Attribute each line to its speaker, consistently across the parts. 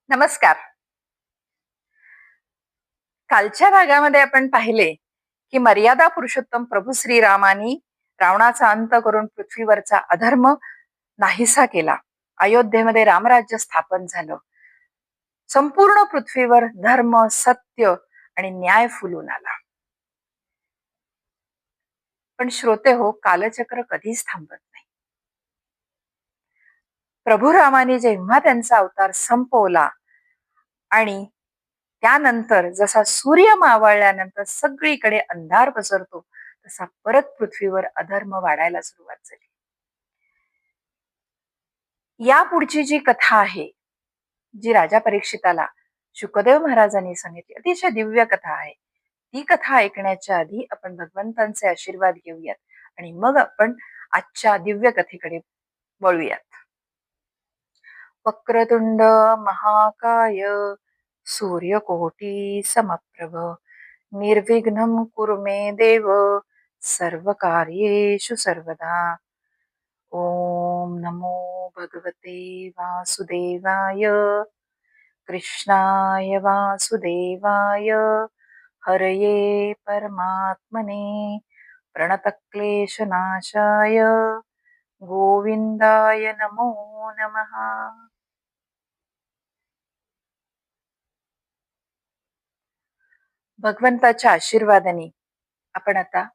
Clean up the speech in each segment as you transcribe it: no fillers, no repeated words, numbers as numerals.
Speaker 1: नमस्कार. कालच्या भागामध्ये आपण पाहिले, की मर्यादा पुरुषोत्तम प्रभू श्रीरामानी रावणाचा अंत करून पृथ्वीवरचा अधर्म नाहीसा केला. अयोध्येमध्ये रामराज्य स्थापन झालं. संपूर्ण पृथ्वीवर धर्म, सत्य आणि न्याय फुलून आला. पण श्रोते हो, कालचक्र कधीच थांबत नाही. प्रभू रामाने जेव्हा त्यांचा अवतार संपवला आणि त्यानंतर जसा सूर्य मावळल्यानंतर सगळीकडे अंधार पसरतो, तसा परत पृथ्वीवर अधर्म वाढायला सुरुवात झाली. या पुढची जी कथा आहे, जी राजा परीक्षिताला शुकदेव महाराजांनी सांगितली, अतिशय दिव्य कथा आहे. ती कथा ऐकण्याच्या आधी आपण भगवंतांचे आशीर्वाद घेऊयात आणि मग आपण आजच्या दिव्य कथेकडे वळूयात. वक्रतुंड महाकाय सूर्यकोटी समप्रभ निर्विघ्नं कुरु मे देव सर्वकार्येषु सर्वदा. ओम नमो भगवते वासुदेवाय कृष्णाय वासुदेवाय हरये परमात्मने प्रणतक्लेशनाशाय गोविंदाय नमो नमः. भगवंताच्या आशीर्वादाने आपण आता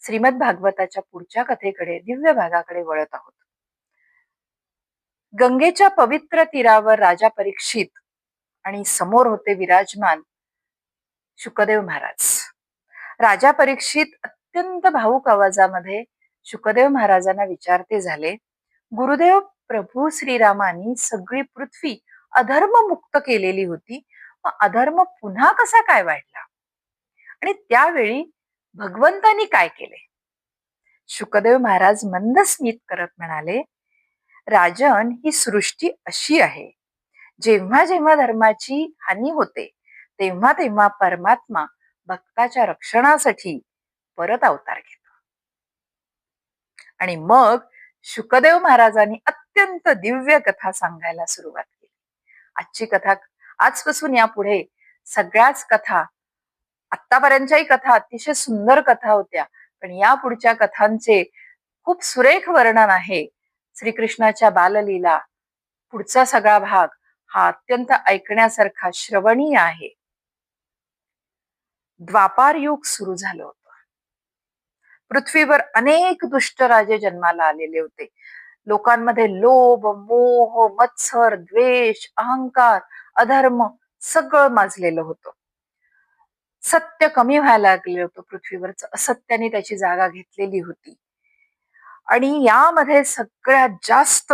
Speaker 1: श्रीमद भागवताच्या पुढच्या कथेकडे, दिव्य भागाकडे वळत आहोत. गंगेच्या पवित्र तीरावर राजा परीक्षित आणि समोर होते विराजमान शुकदेव महाराज. राजा परीक्षित अत्यंत भावुक आवाजामध्ये शुकदेव महाराजांना विचारते झाले, गुरुदेव, प्रभू श्रीरामानी सगळी पृथ्वी अधर्ममुक्त केलेली होती, मग अधर्म पुन्हा कसा काय वाढला आणि त्यावेळी भगवंतांनी काय केले? शुकदेव महाराज मंद स्मित करत म्हणाले, राजन, ही सृष्टी अशी आहे, जेव्हा जेव्हा धर्माची हानी होते तेव्हा तेव्हा परमात्मा भक्ताच्या रक्षणासाठी परत अवतार घेतो. आणि मग शुकदेव महाराजांनी अत्यंत दिव्य कथा सांगायला सुरुवात केली. आजची कथा, आजपासून यापुढे सगळ्याच कथा, आतापर्यंतच्याही कथा अतिशय सुंदर कथा होत्या, पण या पुढच्या कथांचे खूप सुरेख वर्णन आहे. श्रीकृष्णाच्या बाललीला पुढचा सगळा भाग हा अत्यंत ऐकण्यासारखा, श्रवणीय आहे. द्वापार युग सुरू झालं होतं. पृथ्वीवर अनेक दुष्ट राजे जन्माला आलेले होते. लोकांमध्ये लोभ, मोह, मत्सर, द्वेष, अहंकार, अधर्म सगळं माजलेलं होतं. सत्य कमी व्हायला लागलेलं होतं पृथ्वीवरचं, असत्याने त्याची जागा घेतलेली होती. आणि यामध्ये सगळ्यात जास्त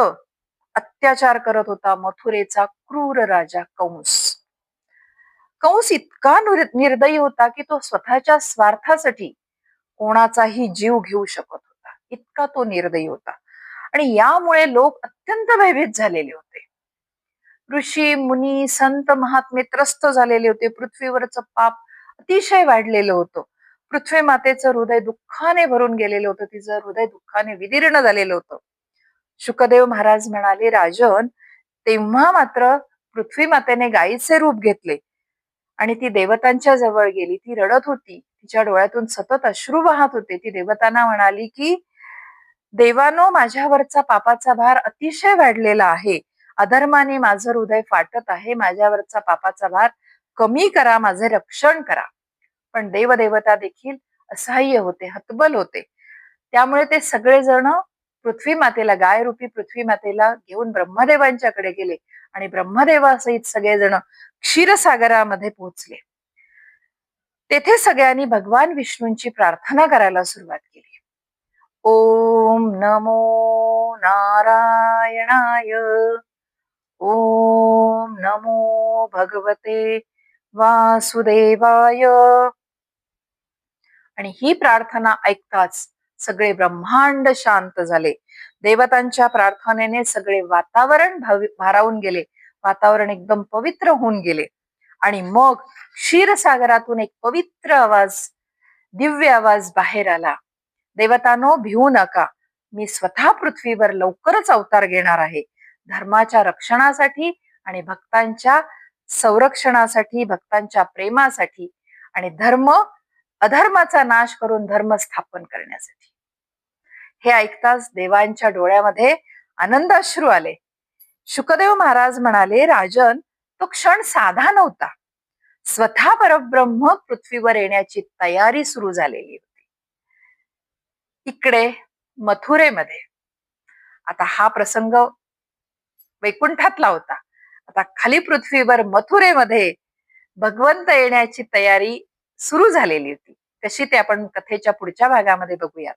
Speaker 1: अत्याचार करत होता मथुरेचा क्रूर राजा कंस. कंस इतका निर्दयी होता की तो स्वतःच्या स्वार्थासाठी कोणाचाही जीव घेऊ शकत होता, इतका तो निर्दयी होता. आणि यामुळे लोक अत्यंत भयभीत झालेले होते. ऋषी, मुनी, संत, महात्मे त्रस्त झालेले होते. पृथ्वीवरचं पाप अतिशय वाढलेलं होतं. पृथ्वी मातेचं हृदय दुःखाने भरून गेलेलं होतं, तिचं हृदय दुःखाने विदीर्ण झालेलं होतं. शुकदेव महाराज म्हणाले, राजन, तेव्हा मात्र पृथ्वी मातेने गायीचे रूप घेतले आणि ती देवतांच्या जवळ गेली. ती रडत होती, तिच्या डोळ्यातून सतत अश्रू वाहत होते. ती देवतांना म्हणाली की, देवानो, माझ्यावरचा पापाचा भार अतिशय वाढलेला आहे, अधर्माने माझं हृदय फाटत आहे, माझ्यावरचा पापाचा भार कमी करा, माझे रक्षण करा. पण देवदेवता देखील असहाय्य होते, हतबल होते. त्यामुळे ते सगळेजण पृथ्वी मातेला, गायरूपी पृथ्वी मातेला घेऊन ब्रह्मदेवांच्याकडे गेले आणि ब्रह्मदेवासहित सगळेजण क्षीरसागरामध्ये पोहोचले. तेथे सगळ्यांनी भगवान विष्णूंची प्रार्थना करायला सुरुवात केली. ओम नमो नारायणाय, ओम नमो भगवते वासुदेवाय. आणि ही प्रार्थना ऐकताच सगळे ब्रह्मांड शांत झाले. देवतांच्या प्रार्थनेने सगळे वातावरण भारावून गेले, वातावरण एकदम पवित्र होऊन गेले. आणि मग क्षीरसागरातून एक पवित्र आवाज, दिव्य आवाज बाहेर आला. देवतांनो, भिवू नका, मी स्वतः पृथ्वीवर लवकरच अवतार घेणार आहे. धर्माच्या रक्षणासाठी आणि भक्तांच्या संरक्षणासाठी, भक्तांच्या प्रेमासाठी आणि अधर्माचा नाश करून धर्म स्थापन करण्यासाठी. हे ऐकताच देवांच्या डोळ्यामध्ये आनंदाश्रू आले. शुकदेव महाराज म्हणाले, राजन, तो क्षण साधा नव्हता. स्वतः परब्रह्म पृथ्वीवर येण्याची तयारी सुरू झालेली होती. इकडे मथुरेमध्ये आता हा प्रसंग वैकुंठातला होता. आता खाली पृथ्वीवर मथुरेमध्ये भगवंत येण्याची तयारी सुरू झालेली होती. कशी ते आपण कथेच्या पुढच्या भागामध्ये बघूयात.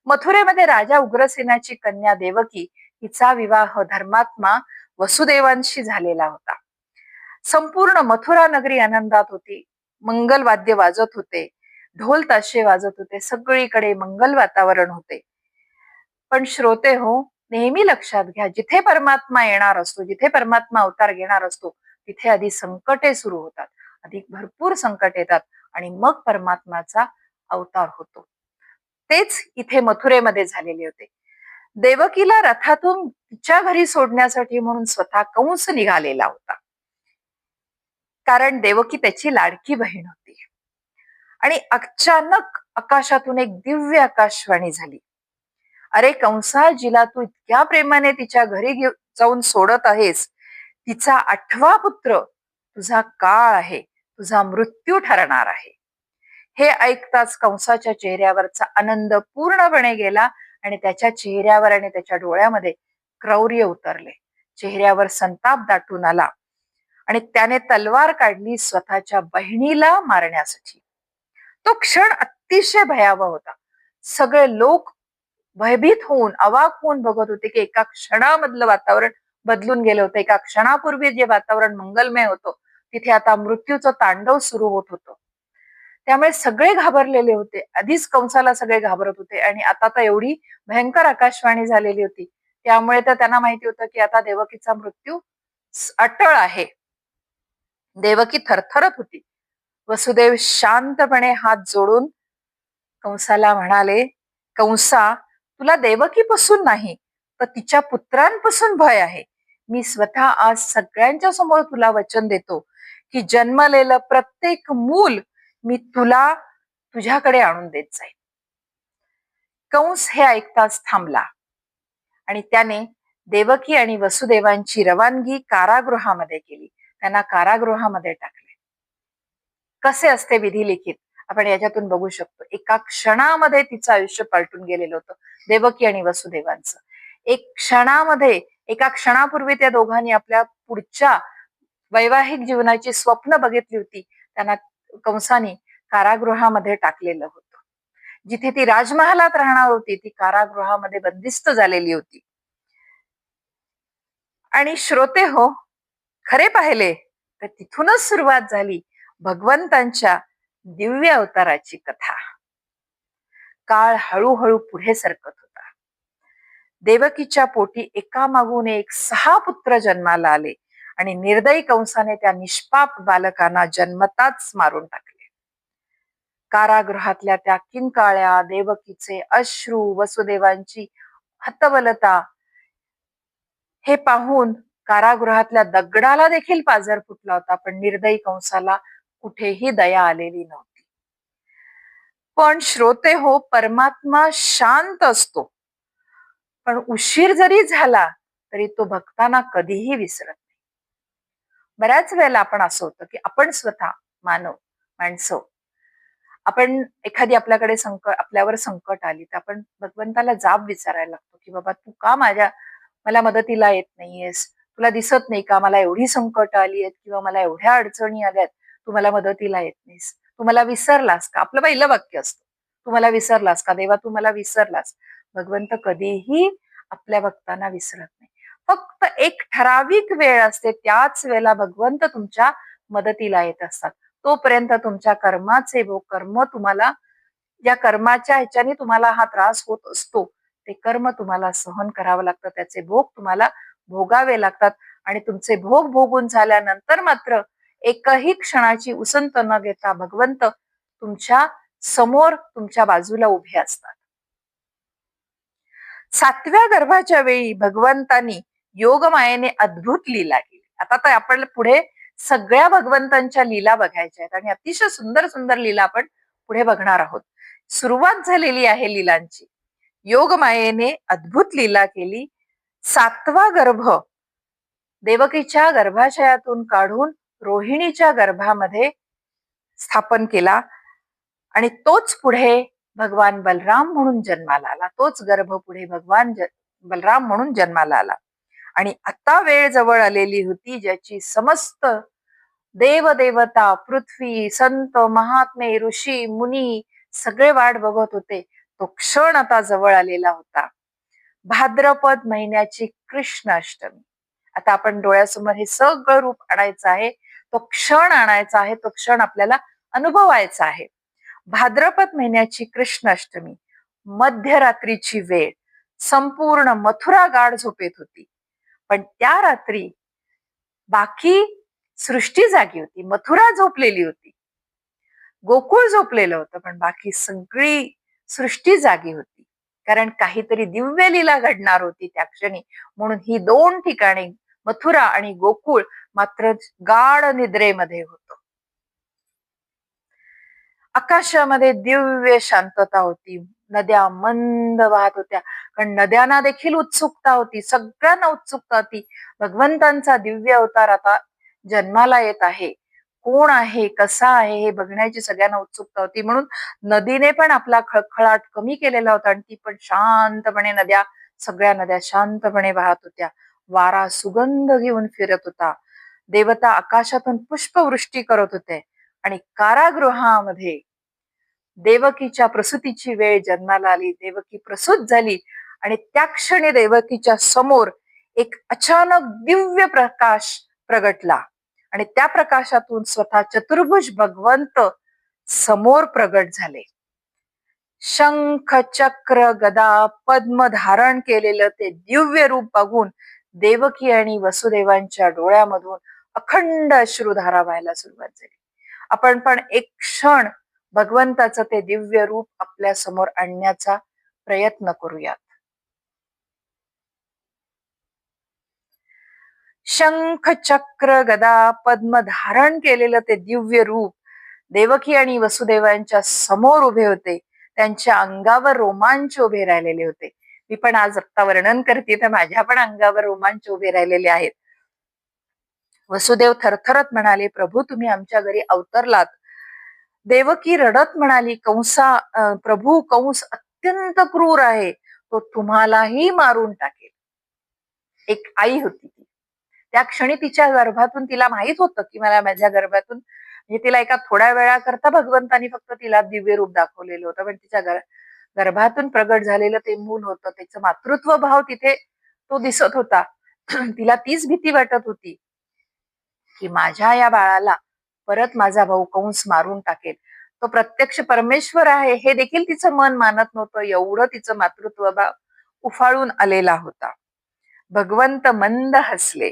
Speaker 1: मथुरेमध्ये राजा उग्रसेनाची कन्या देवकी हिचा विवाह धर्मात्मा वसुदेवांशी झालेला होता. संपूर्ण मथुरा नगरी आनंदात होती. मंगल वाद्य वाजत होते, ढोल ताशे वाजत होते, सगळीकडे मंगल वातावरण होते. पण श्रोते हो, नेहमी लक्षात घ्या, जिथे परमात्मा येणार असतो, जिथे परमात्मा अवतार घेणार असतो, तिथे आधी संकटे सुरू होतात, आधी भरपूर संकट येतात आणि मग परमात्माचा अवतार होतो. तेच इथे मथुरेमध्ये झालेले होते. देवकीला रथातून तिच्या घरी सोडण्यासाठी म्हणून स्वतः कंस निघालेला होता. कारण देवकी त्याची लाडकी बहीण होती. आणि अचानक आकाशातून एक दिव्य आकाशवाणी झाली. अरे कंसा, जिला तू इतक्या प्रेमाने तिच्या घरी जाऊन सोडत आहेस, तिचा 8वा पुत्र तुझा काळ आहे, तुझा मृत्यू ठरणार आहे. हे ऐकताच कंसाच्या चेहऱ्यावरचा आनंद पूर्णपणे गेला आणि त्याच्या चेहऱ्यावर आणि त्याच्या डोळ्यामध्ये क्रौर्य उतरले. चेहऱ्यावर संताप दाटून आला आणि त्याने तलवार काढली स्वतःच्या बहिणीला मारण्यासाठी. तो क्षण अतिशय भयावह होता. सगळे लोक भयभीत होऊन, अवाक होऊन बघत होते की एका क्षणामधलं वातावरण बदलून गेलं होतं. एका क्षणापूर्वी जे वातावरण मंगलमय होतं, तिथे आता मृत्यूचं तांडव सुरू होत होतं. त्यामुळे सगळे घाबरलेले होते. आधीच कंसाला सगळे घाबरत होते आणि आता तर एवढी भयंकर आकाशवाणी झालेली होती. त्यामुळे तर त्यांना माहिती होतं की आता देवकीचा मृत्यू अटळ आहे. देवकी थरथरत होती. वसुदेव शांतपणे हात जोडून कंसाला म्हणाले, कंसा, तुला देवकीपासून नाही तर तिच्या पुत्रांपासून भय आहे. मी स्वतः आज सगळ्यांच्या समोर तुला वचन देतो की जन्मलेलं प्रत्येक मूल मी तुला तुझ्याकडे आणून देत जाईल. कंस हे ऐकताच थांबला आणि त्याने देवकी आणि वसुदेवांची रवानगी कारागृहामध्ये केली. त्यांना कारागृहामध्ये टाकले. कसे असते विधी लिखित आपण याच्यातून बघू शकतो. एका क्षणामध्ये तिचं आयुष्य पलटून गेलेलं होतं देवकी आणि वसुदेवांचं. एका क्षणापूर्वी त्या दोघांनी आपल्या पुढच्या वैवाहिक जीवनाची स्वप्न बघितली होती. त्यांना कंसाने कारागृहामध्ये टाकलेलं होतं. जिथे ती राजमहालात राहणार होती, ती कारागृहामध्ये बंदिस्त झालेली होती. आणि श्रोते हो, खरे पाहिले तर तिथूनच सुरुवात झाली भगवंतांच्या दिव्य अवताराची कथा. काळ हळूहळू पुढे सरकत होता. देवकीच्या पोटी एकामागून एक 6 पुत्र जन्माला आले आणि निर्दयी कंसाने त्या निष्पाप बालकांना जन्मताच मारून टाकले. कारागृहातल्या त्या किंकाळ्या, देवकीचे अश्रू, वसुदेवांची हतबलता हे पाहून कारागृहातल्या दगडाला देखील पाझर फुटला होता. पण निर्दयी कंसाला कुठेही दया आलेली नव्हती. पण श्रोते हो, परमात्मा शांत असतो, पण उशीर जरी झाला तरी तो भक्तांना कधीही विसरत नाही. बऱ्याच वेळेला आपण असं होतं की आपण स्वतः माणसं आपण एखादी आपल्यावर संकट आली तर आपण भगवंताला जाब विचारायला लागतो की बाबा तू का मला मदतीला येत नाहीयेस, तुला दिसत नाही का मला एवढी संकट आली आहेत किंवा मला एवढ्या अडचणी आल्यात, तू मला मदतीला येत नाहीस, तू मला विसरलास का? आपलं पहिलं वाक्य असतं, तू मला विसरलास का देवा, तू मला विसरलास. भगवंत कधीही आपल्या भक्तांना विसरत नाही. फक्त एक ठराविक वेळ असते, त्याच वेळेला भगवंत तुमच्या मदतीला येत असतात. तोपर्यंत तुमच्या कर्माचे कर्म तुम्हाला, ज्या कर्माच्या ह्याच्याने तुम्हाला हा त्रास होत असतो, ते कर्म तुम्हाला सहन करावं लागतं, त्याचे भोग तुम्हाला भोगावे लागतात. आणि तुमचे भोग भोगून झाल्यानंतर मात्र एकही क्षणाची उसंत न घेता भगवंत तुमच्या समोर, तुमच्या बाजूला उभे असतात. 7व्या गर्भाच्या वेळी भगवंतांनी योगमायेने अद्भुत लीला केली. आता तर आपण पुढे सगळ्या भगवंतांच्या लीला बघायच्या आहेत आणि अतिशय सुंदर सुंदर लीला आपण पुढे बघणार आहोत. सुरुवात झालेली आहे लीलांची. योगमायेने अद्भुत लीला केली. 7वा गर्भ देवकीच्या गर्भाशयातून काढून रोहिणीच्या गर्भामध्ये स्थापन केला आणि तोच पुढे भगवान बलराम म्हणून जन्माला आला. तोच गर्भ पुढे बलराम म्हणून जन्माला आला. आणि आता वेळ जवळ आलेली होती ज्याची समस्त देवदेवता, पृथ्वी, संत, महात्मे, ऋषी, मुनी सगळे वाट बघत होते. तो क्षण आता जवळ आलेला होता. भाद्रपद महिन्याची कृष्ण अष्टमी. आता आपण डोळ्यासमोर हे सगळं रूप आणायचं आहे, तो क्षण आणायचा आहे, तो क्षण आपल्याला अनुभवायचा आहे. भाद्रपद महिन्याची कृष्ण अष्टमी, मध्यरात्रीची वेळ. संपूर्ण मथुरा गाढ झोपेत होती. पण त्या रात्री बाकी सृष्टी जागी होती. मथुरा झोपलेली होती, गोकुळ झोपलेलं होतं, पण बाकी सगळी सृष्टी जागी होती. कारण काहीतरी दिव्य लीला घडणार होती त्या क्षणी. म्हणून ही 2 ठिकाणी मथुरा आणि गोकुळ मात्र गाढ निद्रेमध्ये होतं. आकाशामध्ये दिव्य शांतता होती. नद्या मंद वाहत होत्या, कारण नद्यांना देखील उत्सुकता होती. सगळ्यांना उत्सुकता होती. भगवंतांचा दिव्य अवतार आता जन्माला येत आहे. कोण आहे, कसा आहे हे बघण्याची सगळ्यांना उत्सुकता होती. म्हणून नदीने पण आपला खळखळाट कमी केलेला होता आणि ती पण शांतपणे सगळ्या नद्या शांतपणे वाहत होत्या. वारा सुगंध घेऊन फिरत होता. देवता आकाशातून पुष्पवृष्टी करत होते आणि कारागृहामध्ये देवकीच्या प्रसूतीची वेळ जन्माला आली. देवकी प्रसूत झाली आणि त्या क्षणी देवकीच्या समोर एक अचानक दिव्य प्रकाश प्रगटला आणि त्या प्रकाशातून स्वतः चतुर्भुज भगवंत समोर प्रगट झाले. शंख, चक्र, गदा, पद्म धारण केलेलं ते दिव्य रूप बघून देवकी आणि वसुदेवांच्या डोळ्यामधून अखंड अश्रुधारा व्हायला सुरुवात झाली. आपण पण एक क्षण भगवंताचं ते दिव्य रूप आपल्या समोर आणण्याचा प्रयत्न करूयात. शंख, चक्र, गदा, पद्म धारण केलेलं ते दिव्य रूप देवकी आणि वसुदेवांच्या समोर उभे होते. त्यांच्या अंगावर रोमांच उभे राहिलेले होते. मी पण आज आत्ता वर्णन करते तर माझ्या पण अंगावर रोमांच उभे राहिलेले आहेत. वसुदेव थरथरत म्हणाले, प्रभू तुम्ही आमच्या घरी अवतरलात. देवकी रडत म्हणाली, प्रभू कंस अत्यंत क्रूर आहे, तो तुम्हालाही मारून टाकेल. एक आई होती ती. त्या क्षणी तिच्या गर्भातून तिला माहित होतं की मला माझ्या गर्भातून, म्हणजे तिला एका थोड्या वेळाकरता भगवंतानी फक्त तिला दिव्य रूप दाखवलेलं होतं, पण तिच्या गर्भातून प्रगट झालेलं ते मूल होतं. त्याचं मातृत्व भाव तिथे तो दिसत होता. तिला तीच भीती वाटत होती की माझ्या या बाळाला परत माझा भाऊ कंस मारून टाकेल. तो प्रत्यक्ष परमेश्वर आहे हे देखील तिचं मन मानत नव्हतं. एवढं तिचं मातृत्व भाव उफाळून आलेला होता. भगवंत मंद हसले.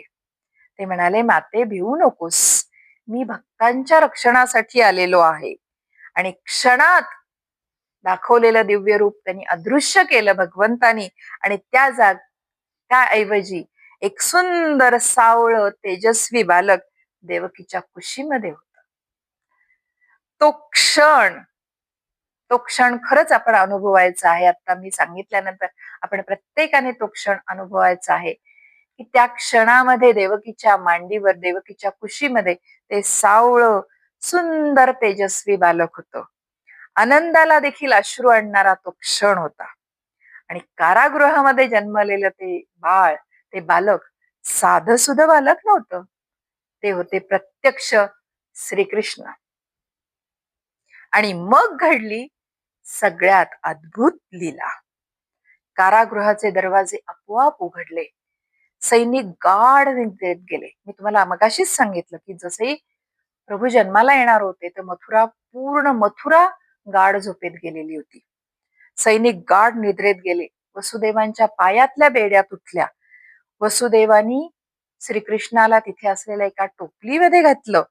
Speaker 1: ते म्हणाले, माते भिवू नकोस, मी भक्तांच्या रक्षणासाठी आलेलो आहे. आणि क्षणात दाखवलेलं दिव्य रूप त्यांनी अदृश्य केलं भगवंतानी आणि त्याऐवजी एक सुंदर सावळ तेजस्वी बालक देवकीच्या कुशीमध्ये होता. तो क्षण खरंच आपण अनुभवायचा आहे. आता मी सांगितल्यानंतर आपण प्रत्येकाने तो क्षण अनुभवायचा आहे की त्या क्षणामध्ये देवकीच्या मांडीवर, देवकीच्या कुशीमध्ये ते सावळं सुंदर तेजस्वी बालक होतं. आनंदाला देखील अश्रू आणणारा तो क्षण होता. आणि कारागृहामध्ये जन्मलेलं ते बालक साधं सुद्धा बालक नव्हतं, ते होते प्रत्यक्ष श्रीकृष्ण. आणि मग घडली सगळ्यात अद्भुत लीला. कारागृहाचे दरवाजे आपोआप उघडले. सैनिक गाढ निद्रेत गेले. मी तुम्हाला मगाशीच सांगितलं की जसे प्रभू जन्माला येणार होते तर पूर्ण मथुरा गाढ झोपेत गेलेली होती. सैनिक गाढ निद्रेत गेले. वसुदेवांच्या पायातल्या बेड्या तुटल्या. वसुदेवानी श्रीकृष्णाला तिथे असलेल्या एका टोपलीमध्ये घातलं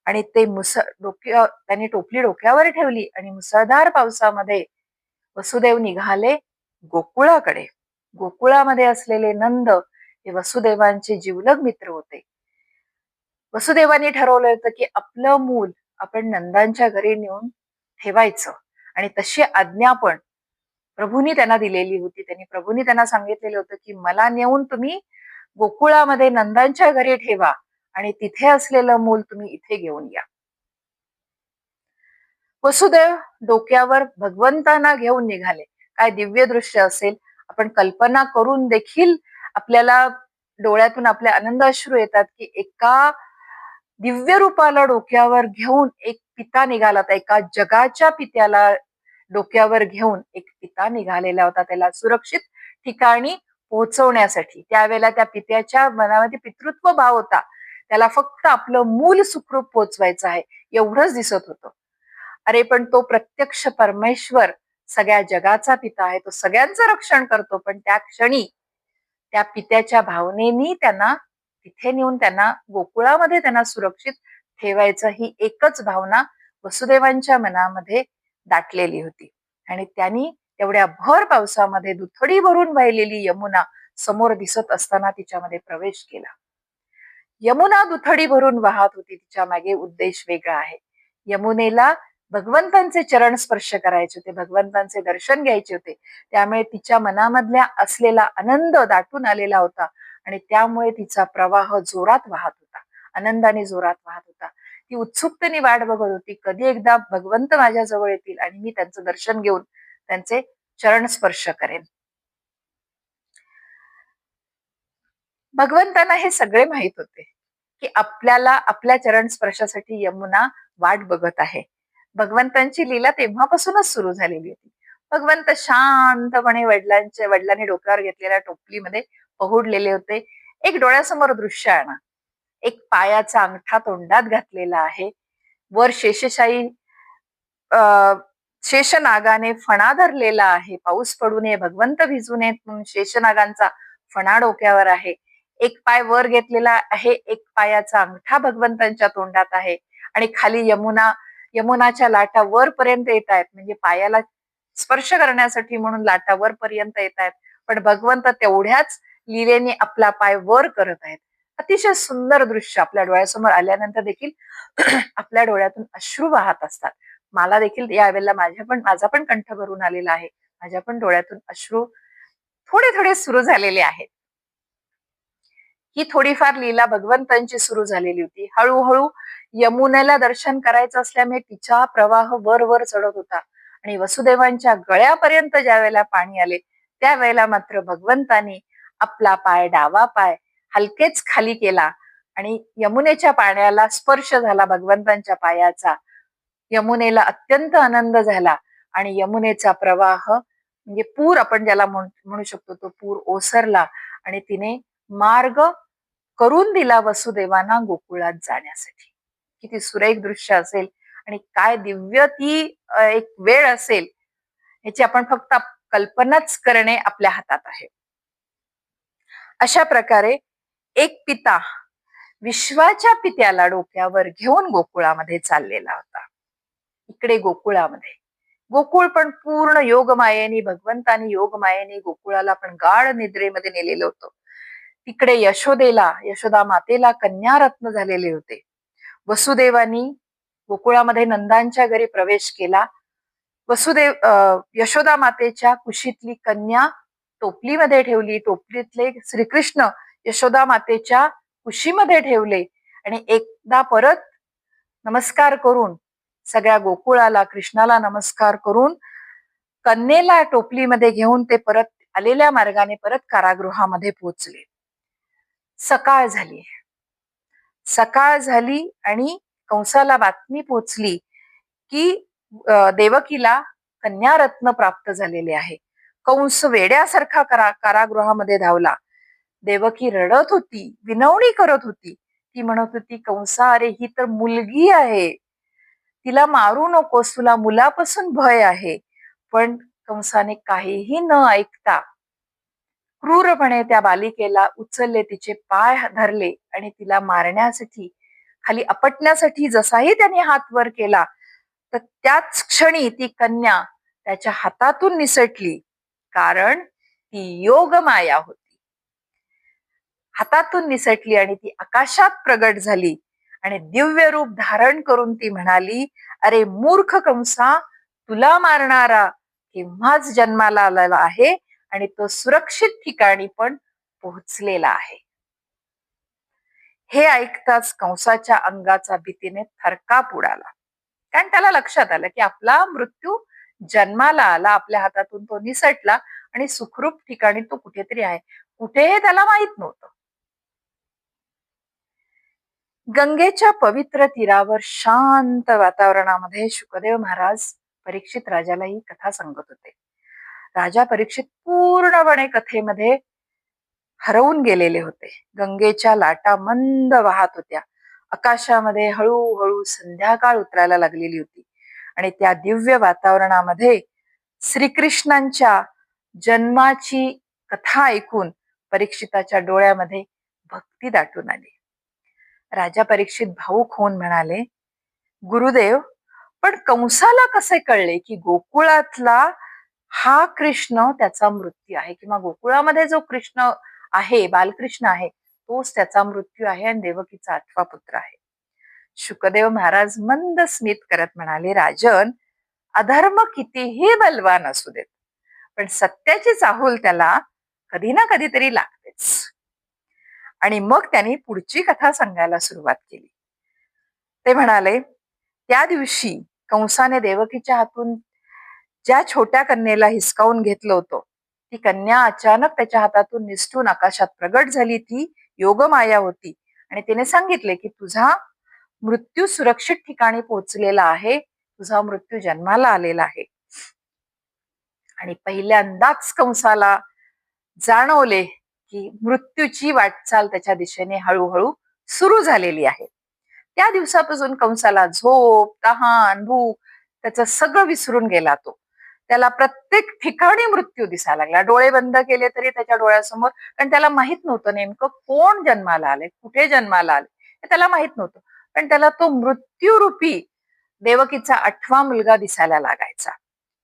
Speaker 1: आणि त्यांनी टोपली डोक्यावर ठेवली आणि मुसळधार पावसामध्ये वसुदेव निघाले गोकुळाकडे. गोकुळामध्ये असलेले नंद हे वसुदेवांचे जिवलग मित्र होते. वसुदेवानी ठरवलं होतं की आपलं मूल आपण नंदांच्या घरी नेऊन ठेवायचं, आणि तशी आज्ञा पण प्रभूंनी त्यांना दिलेली होती. प्रभूंनी त्यांना सांगितलेलं होतं की मला नेऊन तुम्ही गोकुळामध्ये नंदांच्या घरी ठेवा आणि तिथे असलेलं मूल तुम्ही इथे घेऊन या. वसुदेव डोक्यावर भगवंतांना घेऊन निघाले. काय दिव्य दृश्य असेल, आपण कल्पना करून देखील आपल्याला डोळ्यातून आपल्या आनंद अश्रू येतात की एका दिव्य रूपाला डोक्यावर घेऊन एक पिता निघाला होता. एका जगाच्या पित्याला डोक्यावर घेऊन एक पिता निघालेला होता, त्याला सुरक्षित ठिकाणी पोहोचवण्यासाठी. त्यावेळेला त्या पित्याच्या मनामध्ये पितृत्व भाव होता. त्याला फक्त आपलं मूल सुखरूप पोहोचवायचं आहे एवढंच दिसत होतं. अरे पण तो प्रत्यक्ष परमेश्वर सगळ्या जगाचा पिता आहे, तो सगळ्यांचं रक्षण करतो. पण त्या क्षणी त्या पित्याच्या भावनेनी त्यांना तिथे नेऊन त्यांना गोकुळामध्ये त्यांना सुरक्षित ठेवायचं, ही एकच भावना वसुदेवांच्या मनामध्ये दाटलेली होती. आणि त्यांनी तेवढ्या भर पावसामध्ये दुथडी भरून वाहिलेली यमुना समोर दिसत असताना तिच्यामध्ये प्रवेश केला. यमुना दुथडी भरून वाहत होती, तिच्या मागे उद्देश वेगळा आहे. यमुनेला भगवंतांचे चरण स्पर्श करायचे होते, भगवंतांचे दर्शन घ्यायचे होते. त्यामुळे तिच्या मनामधल्या असलेला आनंद दाटून आलेला होता आणि त्यामुळे तिचा प्रवाह जोरात वाहत होता, आनंदाने जोरात वाहत होता. ती उत्सुकतेने वाट बघत होती, कधी एकदा भगवंत माझ्या जवळ येतील आणि मी त्यांचं दर्शन घेऊन त्यांचे चरण स्पर्श करेन. भगवंतांना हे सगळे माहित होते की आपल्याला आपल्या चरण स्पर्शासाठी यमुना वाट बघत आहे. भगवंतांची लीला तेव्हापासूनच सुरू झालेली होती. भगवंत शांतपणे वडिलांनी डोक्यावर घेतलेल्या टोपलीमध्ये पहुडलेले होते. एक डोळ्यासमोर दृश्य आणा. एक पायाचा अंगठा तोंडात घातलेला आहे. वर शेषशाही शेषनागाने फणा धरलेला आहे. पाऊस पडू नये, भगवंत भिजू नयेत म्हणून शेषनागांचा फणा डोक्यावर आहे. एक पाय वर घेतलेला आहे, एक पायाचा अंगठा भगवंतांच्या तोंडात आहे आणि खाली यमुनाच्या लाटा वरपर्यंत येत आहेत, म्हणजे पायाला स्पर्श करण्यासाठी म्हणून लाटा वरपर्यंत येत आहेत. पण भगवंत तेवढ्याच लीलेने आपला पाय वर करत आहेत. अतिशय सुंदर दृश्य आपल्या डोळ्यासमोर आल्यानंतर देखील आपल्या डोळ्यातून अश्रू वाहत असतात. मला देखील यावेळेला माझा पण कंठ भरून आलेला आहे. माझ्या पण डोळ्यातून अश्रू थोडे थोडे सुरू झालेले आहेत. ही थोडीफार लीला भगवंतांची सुरू झालेली होती. हळूहळू यमुनेला दर्शन करायचं असल्यामुळे तिचा प्रवाह वर वर चढत होता आणि वसुदेवांच्या गळ्यापर्यंत ज्या वेळेला पाणी आले त्यावेळेला मात्र भगवंतानी आपला पाय, डावा पाय हलकेच खाली केला आणि यमुनेच्या पाण्याला स्पर्श झाला भगवंतांच्या पायाचा. यमुनेला अत्यंत आनंद झाला आणि यमुनेचा प्रवाह म्हणजे पूर आपण ज्याला म्हणू शकतो, तो पूर ओसरला आणि तिने मार्ग करून दिला वसुदेवांना गोकुळात जाण्यासाठी. किती सुरेख दृश्य असेल आणि काय दिव्य ती एक वेळ असेल, याची आपण फक्त कल्पनाच करणे आपल्या हातात आहे. अशा प्रकारे एक पिता विश्वाच्या पित्याला डोक्यावर घेऊन गोकुळामध्ये चाललेला होता. इकडे गोकुळ पण पूर्ण योगमायेने, भगवंतानी योगमायेने गोकुळाला पण गाढ निद्रेमध्ये नेलेलं होतं. तिकडे यशोदा मातेला कन्यारत्न झालेले होते. वसुदेवानी गोकुळामध्ये नंदांच्या घरी प्रवेश केला. यशोदा मातेच्या कुशीतली कन्या टोपलीमध्ये ठेवली. टोपलीतले श्रीकृष्ण यशोदा मातेच्या कुशीमध्ये ठेवले आणि एकदा परत नमस्कार करून सगळ्या गोकुळाला, कृष्णाला नमस्कार करून कन्येला टोपलीमध्ये घेऊन ते परत आलेल्या मार्गाने परत कारागृहामध्ये पोहोचले. सकाळ झाली आणि कंसाला बातमी पोहोचली की देवकीला कन्यारत्न प्राप्त झालेले आहे. कंस वेड्यासारखा कारागृहामध्ये धावला. देवकी रडत होती, विनवणी करत होती. ती म्हणत होती, कंसा अरे ही तर मुलगी आहे, तिला मारू नकोस, तुला मुलापासून भय आहे. पण कंसाने काहीही न ऐकता क्रूरपणे त्या बालिकेला उचलले, तिचे पाय धरले आणि तिला मारण्यासाठी, खाली आपटण्यासाठी जसाही त्याने हात वर केला तर त्याच क्षणी ती कन्या त्याच्या हातातून निसटली. कारण ती योगमाया होती. हातातून निसटली आणि ती आकाशात प्रगट झाली आणि दिव्य रूप धारण करून ती म्हणाली, अरे मूर्ख कंसा, तुला मारणारा केव्हाच जन्माला आलेला आहे आणि तो सुरक्षित ठिकाणी पण पोहोचलेला आहे. हे ऐकताच कंसाच्या अंगाचा भीतीने थरकाप उडाला. कारण त्याला लक्षात आलं की आपला मृत्यू जन्माला आला, आपल्या हातातून तो निसटला आणि सुखरूप ठिकाणी तो कुठेतरी आहे. कुठे हे त्याला माहित नव्हतं. गंगेच्या पवित्र तीरावर शांत वातावरणामध्ये शुकदेव महाराज परीक्षित राजाला ही कथा सांगत होते. राजा परीक्षित पूर्णपणे कथेमध्ये हरवून गेलेले होते. गंगेच्या लाटा मंद वाहत होत्या. आकाशामध्ये हळूहळू संध्याकाळ उतरायला लागलेली होती आणि त्या दिव्य वातावरणामध्ये श्रीकृष्णांच्या जन्माची कथा ऐकून परीक्षिताच्या डोळ्यामध्ये भक्ती दाटून आली. राजा परीक्षित भावुक होऊन म्हणाले, गुरुदेव, पण कंसाला कसे कळले की गोकुळातला हा कृष्ण त्याचा मृत्यू आहे, किंवा गोकुळामध्ये जो कृष्ण आहे, बालकृष्ण आहे, तोच त्याचा मृत्यू आहे आणि देवकीचा 8वा पुत्र आहे? शुकदेव महाराज मंद स्मित करत म्हणाले, राजन, अधर्म कितीही बलवान असू देत, पण सत्याची चाहूल त्याला कधी ना कधीतरी लागतेच. आणि मग त्यांनी पुढची कथा सांगायला सुरुवात केली. ते म्हणाले, त्या दिवशी कंसाने देवकीच्या हातून ज्या छोट्या कन्येला हिसकावून घेतलं होतं, ती कन्या अचानक त्याच्या हातातून निसटून आकाशात प्रगट झाली. ती योगमाया होती आणि तिने सांगितले की तुझा मृत्यू सुरक्षित ठिकाणी पोहोचलेला आहे, तुझा मृत्यू जन्माला आलेला आहे. आणि पहिल्यांदाच कंसाला जाणवले की मृत्यूची वाटचाल त्याच्या दिशेने हळूहळू सुरू झालेली आहे. त्या दिवसापासून कंसाला झोप, तहान, भूक त्याचं सगळं विसरून गेला. तो त्याला प्रत्येक ठिकाणी मृत्यू दिसायला लागला. डोळे बंद केले तरी त्याच्या डोळ्यासमोर, कारण त्याला माहित नव्हतं नेमकं कोण जन्माला आले, कुठे जन्माला आले, हे त्याला माहित नव्हतं. पण त्याला तो मृत्यूरूपी देवकीचा 8वा मुलगा दिसायला लागायचा.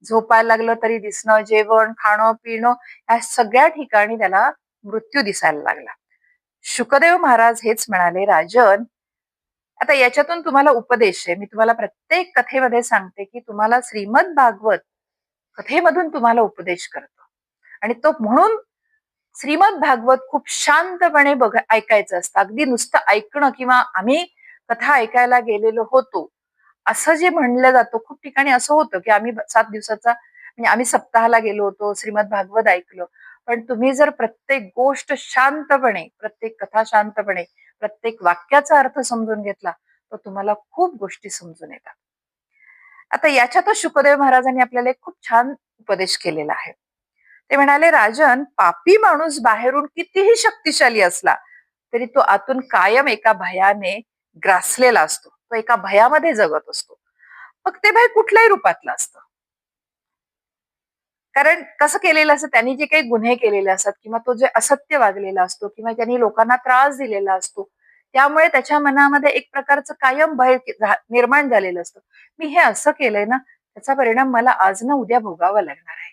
Speaker 1: झोपायला लागलं तरी दिसणं, जेवण, खाणं, पिणं, या सगळ्या ठिकाणी त्याला मृत्यू दिसायला लागला. शुकदेव महाराज हेच म्हणाले, राजन, आता याच्यातून तुम्हाला उपदेश आहे. मी तुम्हाला प्रत्येक कथेमध्ये सांगते की तुम्हाला श्रीमद भागवत कथेमधून तुम्हाला उपदेश करतो. आणि तो म्हणून श्रीमद भागवत खूप शांतपणे ऐकायचं असतं. अगदी नुसतं ऐकणं किंवा आम्ही कथा ऐकायला गेलेलो होतो असं जे म्हणलं जातं, खूप ठिकाणी असं होतं की आम्ही 7 दिवसाचा म्हणजे आम्ही सप्ताहाला गेलो होतो, श्रीमद भागवत ऐकलं. पण तुम्ही जर प्रत्येक गोष्ट शांतपणे, प्रत्येक कथा शांतपणे, प्रत्येक वाक्याचा अर्थ समजून घेतला तर तुम्हाला खूप गोष्टी समजून येतात. आता याच्यातच शुकदेव महाराजांनी आपल्याला एक खूप छान उपदेश केलेला आहे. ते म्हणाले, राजन, पापी माणूस बाहेरून कितीही शक्तिशाली असला तरी तो आतून कायम एका भयाने ग्रासलेला असतो. तो एका भयामध्ये जगत असतो. मग ते भय कुठल्याही रूपातलं असतं. कारण कसं केलेलं असतं, त्यांनी जे काही गुन्हे केलेले असतात किंवा तो जे असत्य वागलेला असतो किंवा त्यांनी लोकांना त्रास दिलेला असतो, त्यामुळे त्याच्या मनामध्ये एक प्रकारचं कायम भय निर्माण झालेलं असतं. मी हे असं केलंय ना, त्याचा परिणाम मला आज ना उद्या भोगावा लागणार आहे.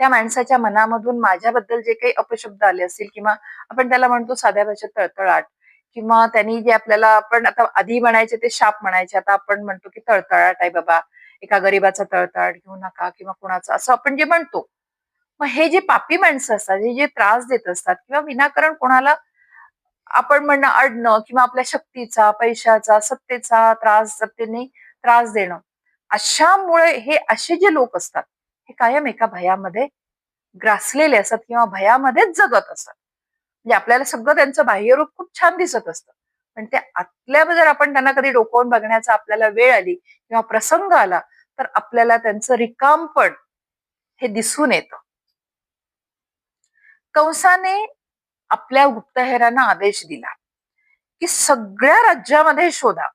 Speaker 1: त्या माणसाच्या मनामधून माझ्याबद्दल जे काही अपशब्द आले असतील किंवा आपण त्याला म्हणतो साध्या भाषेत तळतळाट, किंवा त्यांनी जे आपल्याला, आपण आता आधी म्हणायचे ते शाप म्हणायचे, आता आपण म्हणतो की तळतळाट आहे बाबा, एका गरीबाचा तळतळाट घेऊ नका किंवा कुणाचा, असं आपण जे म्हणतो. मग हे जे पापी माणसं असतात, हे जे त्रास देत असतात किंवा विनाकारण कोणाला आपण म्हणणं अडणं किंवा आपल्या शक्तीचा, पैशाचा, सत्तेचा त्रास, सत्तेने त्रास देणं, अशामुळे हे असे जे लोक असतात हे कायम एका भयामध्ये ग्रासलेले असतात किंवा भयामध्येच जगत असतात. म्हणजे आपल्याला सगळं त्यांचं बाह्यरूप खूप छान दिसत असतं, पण ते आतल्या जर आपण त्यांना कधी डोकावून बघण्याचा आपल्याला वेळ आली किंवा प्रसंग आला तर आपल्याला त्यांचं रिकामपण हे दिसून येतं. कंसाने आपल्या गुप्तहेरांना आदेश दिला की सगळ्या राज्यामध्ये शोधा,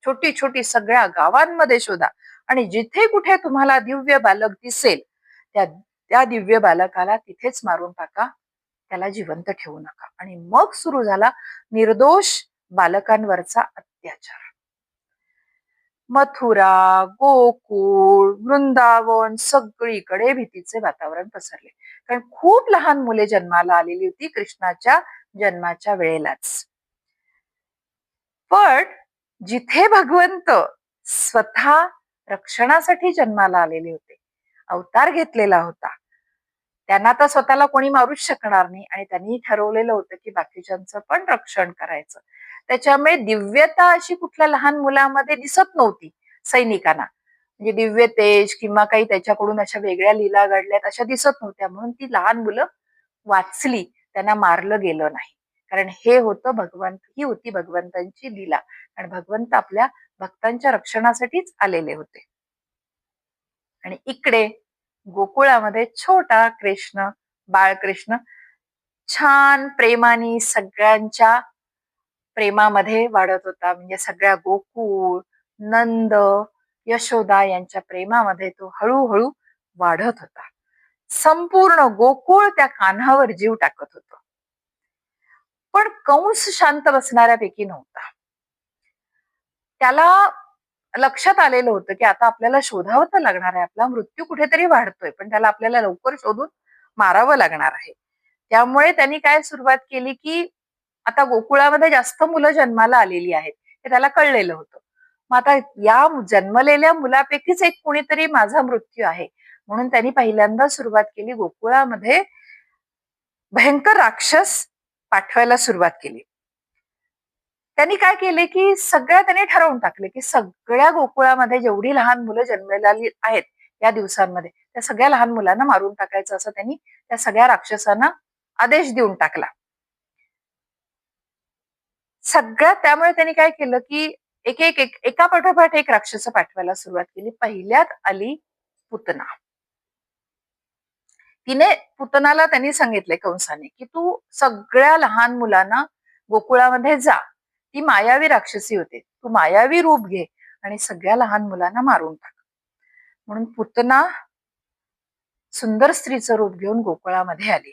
Speaker 1: छोटी छोटी सगळ्या गावांमध्ये शोधा, आणि जिथे कुठे तुम्हाला दिव्य बालक दिसेल त्या त्या दिव्य बालकाला तिथेच मारून टाका, त्याला जिवंत ठेवू नका. आणि मग सुरू झाला निर्दोष बालकांवरचा अत्याचार. मथुरा, गोकुळ, वृंदावन सगळीकडे भीतीचे वातावरण पसरले. कारण खूप लहान मुले जन्माला आलेली होती कृष्णाच्या जन्माच्या वेळेलाच. पण जिथे भगवंत स्वतः रक्षणासाठी जन्माला आलेले होते, अवतार घेतलेला होता, त्यांना तर स्वतःला कोणी मारूच शकणार नाही आणि त्यांनी ठरवलेलं होतं की बाकीच्यांचं पण रक्षण करायचं. त्याच्यामुळे दिव्यता अशी कुठल्या लहान मुलामध्ये दिसत नव्हती सैनिकांना. म्हणजे दिव्य तेज किंवा काही त्याच्याकडून अशा वेगळ्या लीला घडल्यात अशा दिसत नव्हत्या, म्हणून ती लहान मुलं वाचली, त्यांना मारलं गेलं नाही. कारण हे होतं ही होती भगवंतांची लीला आणि भगवंत आपल्या भक्तांच्या रक्षणासाठीच आलेले होते. आणि इकडे गोकुळामध्ये छोटा कृष्ण, बाळकृष्ण छान प्रेमाने सगळ्यांच्या प्रेमामध्ये वाढत होता. म्हणजे सगळ्या गोकुळ, नंद, यशोदा यांच्या प्रेमामध्ये तो हळूहळू वाढत होता. संपूर्ण गोकुळ त्या कान्हावर जीव टाकत होतं. पण कंस शांत बसणाऱ्यापैकी नव्हता. त्याला लक्षात आलेलं होतं की आता आपल्याला शोधावं तर लागणार आहे. आपला मृत्यू कुठेतरी वाढतोय, पण त्याला आपल्याला लवकर शोधून मारावं लागणार आहे. त्यामुळे त्यांनी काय सुरुवात केली की आता गोकुळामध्ये जास्त मुलं जन्माला आलेली आहेत हे त्याला कळलेलं होतं. मग आता या जन्मलेल्या मुलापैकीच एक कोणीतरी माझा मृत्यू आहे, म्हणून त्यांनी पहिल्यांदा सुरुवात केली गोकुळामध्ये भयंकर राक्षस पाठवायला सुरुवात केली. त्यांनी काय केले की त्यांनी ठरवून टाकले की सगळ्या गोकुळामध्ये जेवढी लहान मुलं जन्मलेली आहेत या दिवसांमध्ये त्या सगळ्या लहान मुलांना मारून टाकायचं, असं त्यांनी त्या सगळ्या राक्षसांना आदेश देऊन टाकला. त्यामुळे त्यांनी काय केलं की एका पाठोपाठ एक राक्षस पाठवायला सुरुवात केली. पहिल्यात आली पुतना. पुतनाला त्यांनी सांगितले कंसाने की तू सगळ्या लहान मुलांना गोकुळामध्ये जा. ती मायावी राक्षसी होते, तू मायावी रूप घे आणि सगळ्या लहान मुलांना मारून टाक. म्हणून पुतना सुंदर स्त्रीचं रूप घेऊन गोकुळामध्ये आली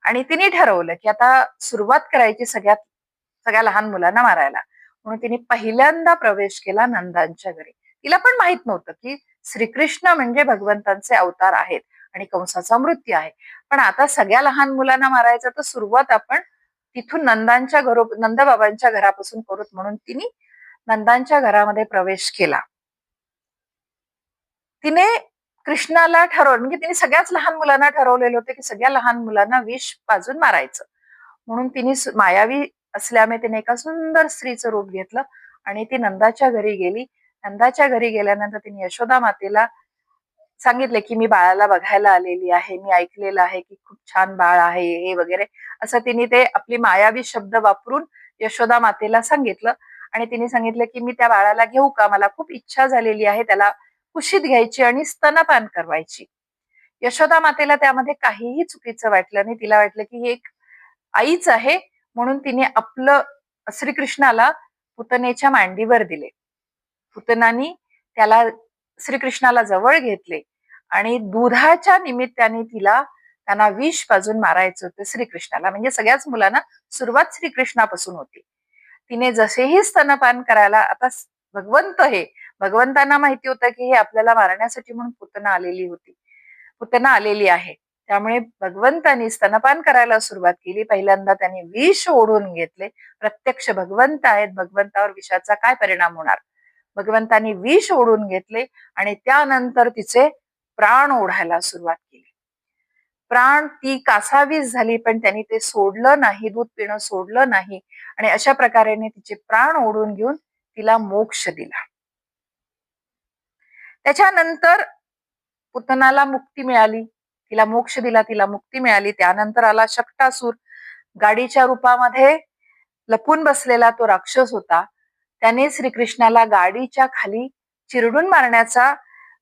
Speaker 1: आणि तिने ठरवलं की आता सुरुवात करायची सगळ्या लहान मुलांना मारायला. म्हणून तिने पहिल्यांदा प्रवेश केला नंदांच्या घरी. तिला पण माहित नव्हतं की श्रीकृष्ण म्हणजे भगवंतांचे अवतार आहेत आणि कंसाचा मृत्यू आहे. पण आता सगळ्या लहान मुलांना मारायचं, तर सुरुवात आपण तिथून नंदबाबांच्या घरापासून करूत, म्हणून तिने नंदांच्या घरामध्ये प्रवेश केला. तिने कृष्णाला म्हणजे तिने सगळ्याच लहान मुलांना ठरवलेलं होतं की सगळ्या लहान मुलांना विष पाजून मारायचं. म्हणून तिने मायावी असल्यामुळे तिने एका सुंदर स्त्रीचं रूप घेतलं आणि ती नंदाच्या घरी गेली. नंदाच्या घरी गेल्यानंतर तिने यशोदा मातेला सांगितले की मी बाळाला बघायला आलेली आहे, मी ऐकलेलं आहे की खूप छान बाळ आहे हे वगैरे, असं तिने ते आपली मायावी शब्द वापरून यशोदा मातेला सांगितलं. आणि तिने सांगितलं की मी त्या बाळाला घेऊ का, मला खूप इच्छा झालेली आहे त्याला कुशीत घ्यायची आणि स्तनपान करवायची. यशोदा मातेला त्यामध्ये काहीही चुकीचं वाटलं नाही. तिला वाटलं की ही एक आईच आहे, म्हणून तिने आपलं श्रीकृष्णाला पुतनेच्या मांडीवर दिले. पुतनानी श्रीकृष्णाला जवळ घेतले आणि दुधाच्या निमित्ताने त्यांना विष पाजून मारायचं होतं श्रीकृष्णाला. म्हणजे सगळ्याच मुलांना सुरुवात श्रीकृष्णापासून होती. तिने जसेही स्तनपान करायला, आता भगवंतांना माहिती होतं की हे आपल्याला मारण्यासाठी म्हणून पुतना आलेली आहे. त्यामुळे भगवंतांनी स्तनपान करायला सुरुवात केली. पहिल्यांदा त्यांनी विष ओढून घेतले. प्रत्यक्ष भगवंत आहेत, भगवंतावर विषाचा काय परिणाम होणार. भगवंतांनी विष ओढून घेतले आणि त्यानंतर तिचे प्राण ओढायला सुरुवात केली. ती कासावीस झाली, पण त्यांनी ते सोडलं नाही, दूध पिणं सोडलं नाही आणि अशा प्रकारे तिचे प्राण ओढून घेऊन तिला मोक्ष दिला. त्याच्यानंतर पुतनाला मुक्ती मिळाली, तिला मोक्ष दिला, तिला मुक्ती मिळाली. त्यानंतर आला शक्तासूर. गाडीच्या रूपामध्ये लपून बसलेला तो राक्षस होता. त्याने श्रीकृष्णाला गाडीच्या खाली चिरडून मारण्याचा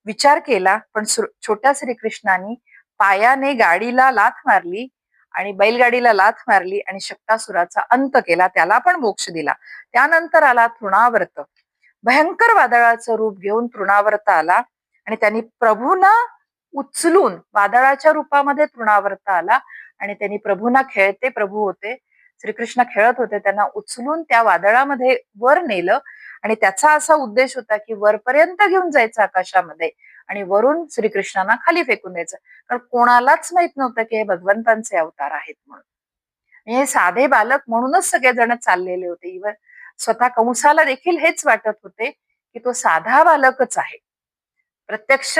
Speaker 1: विचार केला, पण छोट्या श्रीकृष्णाने पायाने गाडीला लाथ मारली आणि बैलगाडीला लाथ मारली आणि शक्तासुराचा अंत केला, त्याला पण मोक्ष दिला. त्यानंतर आला तृणावर्त. भयंकर वादळाचं रूप घेऊन तृणावर्त आला आणि त्यांनी प्रभूंना उचलून, वादळाच्या रूपामध्ये तृणावर्त आला आणि त्यांनी खेळते प्रभू होते, श्रीकृष्ण खेळत होते, त्यांना उचलून त्या वादळामध्ये वर नेलं आणि त्याचा असा उद्देश होता की वरपर्यंत घेऊन जायचं आकाशामध्ये आणि वरून श्रीकृष्णांना खाली फेकून द्यायचं. कारण कोणालाच माहित नव्हतं की हे भगवंतांचे अवतार आहेत म्हणून. हे साधे बालक म्हणूनच सगळेजण चाललेले होते. स्वतः कंसाला देखील हेच वाटत होते की तो साधा बालकच आहे. प्रत्यक्ष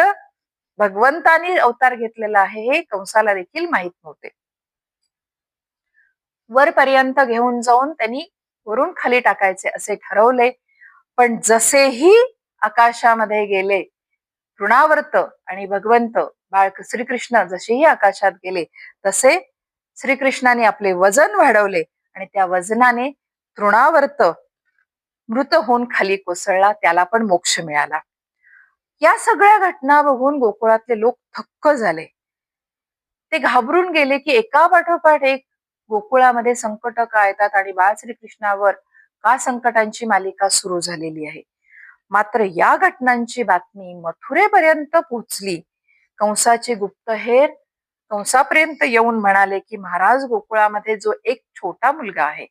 Speaker 1: भगवंतानी अवतार घेतलेला आहे हे कंसाला देखील माहित नव्हते. वरपर्यंत घेऊन जाऊन त्यांनी वरून खाली टाकायचे असे ठरवले. पण जसेही आकाशामध्ये गेले तृणावर्त आणि भगवंत बाळ श्रीकृष्ण जसेही आकाशात गेले तसे श्रीकृष्णाने आपले वजन वाढवले आणि त्या वजनाने तृणावर्त मृत होऊन खाली कोसळला, त्याला पण मोक्ष मिळाला. या सगळ्या घटना बघून गोकुळातले लोक थक्क झाले. ते घाबरून गेले की एका पाठोपाठ एक गोकुळामध्ये संकट का येतात आणि बाळ श्रीकृष्णावर का संकटांची मालिका सुरू झालेली आहे. मात्र या घटनांची बातमी मथुरेपर्यंत पोहोचली. कंसाचे गुप्तहेर कंसापर्यंत येऊन म्हणाले की महाराज, गोकुळामध्ये जो एक छोटा मुलगा आहे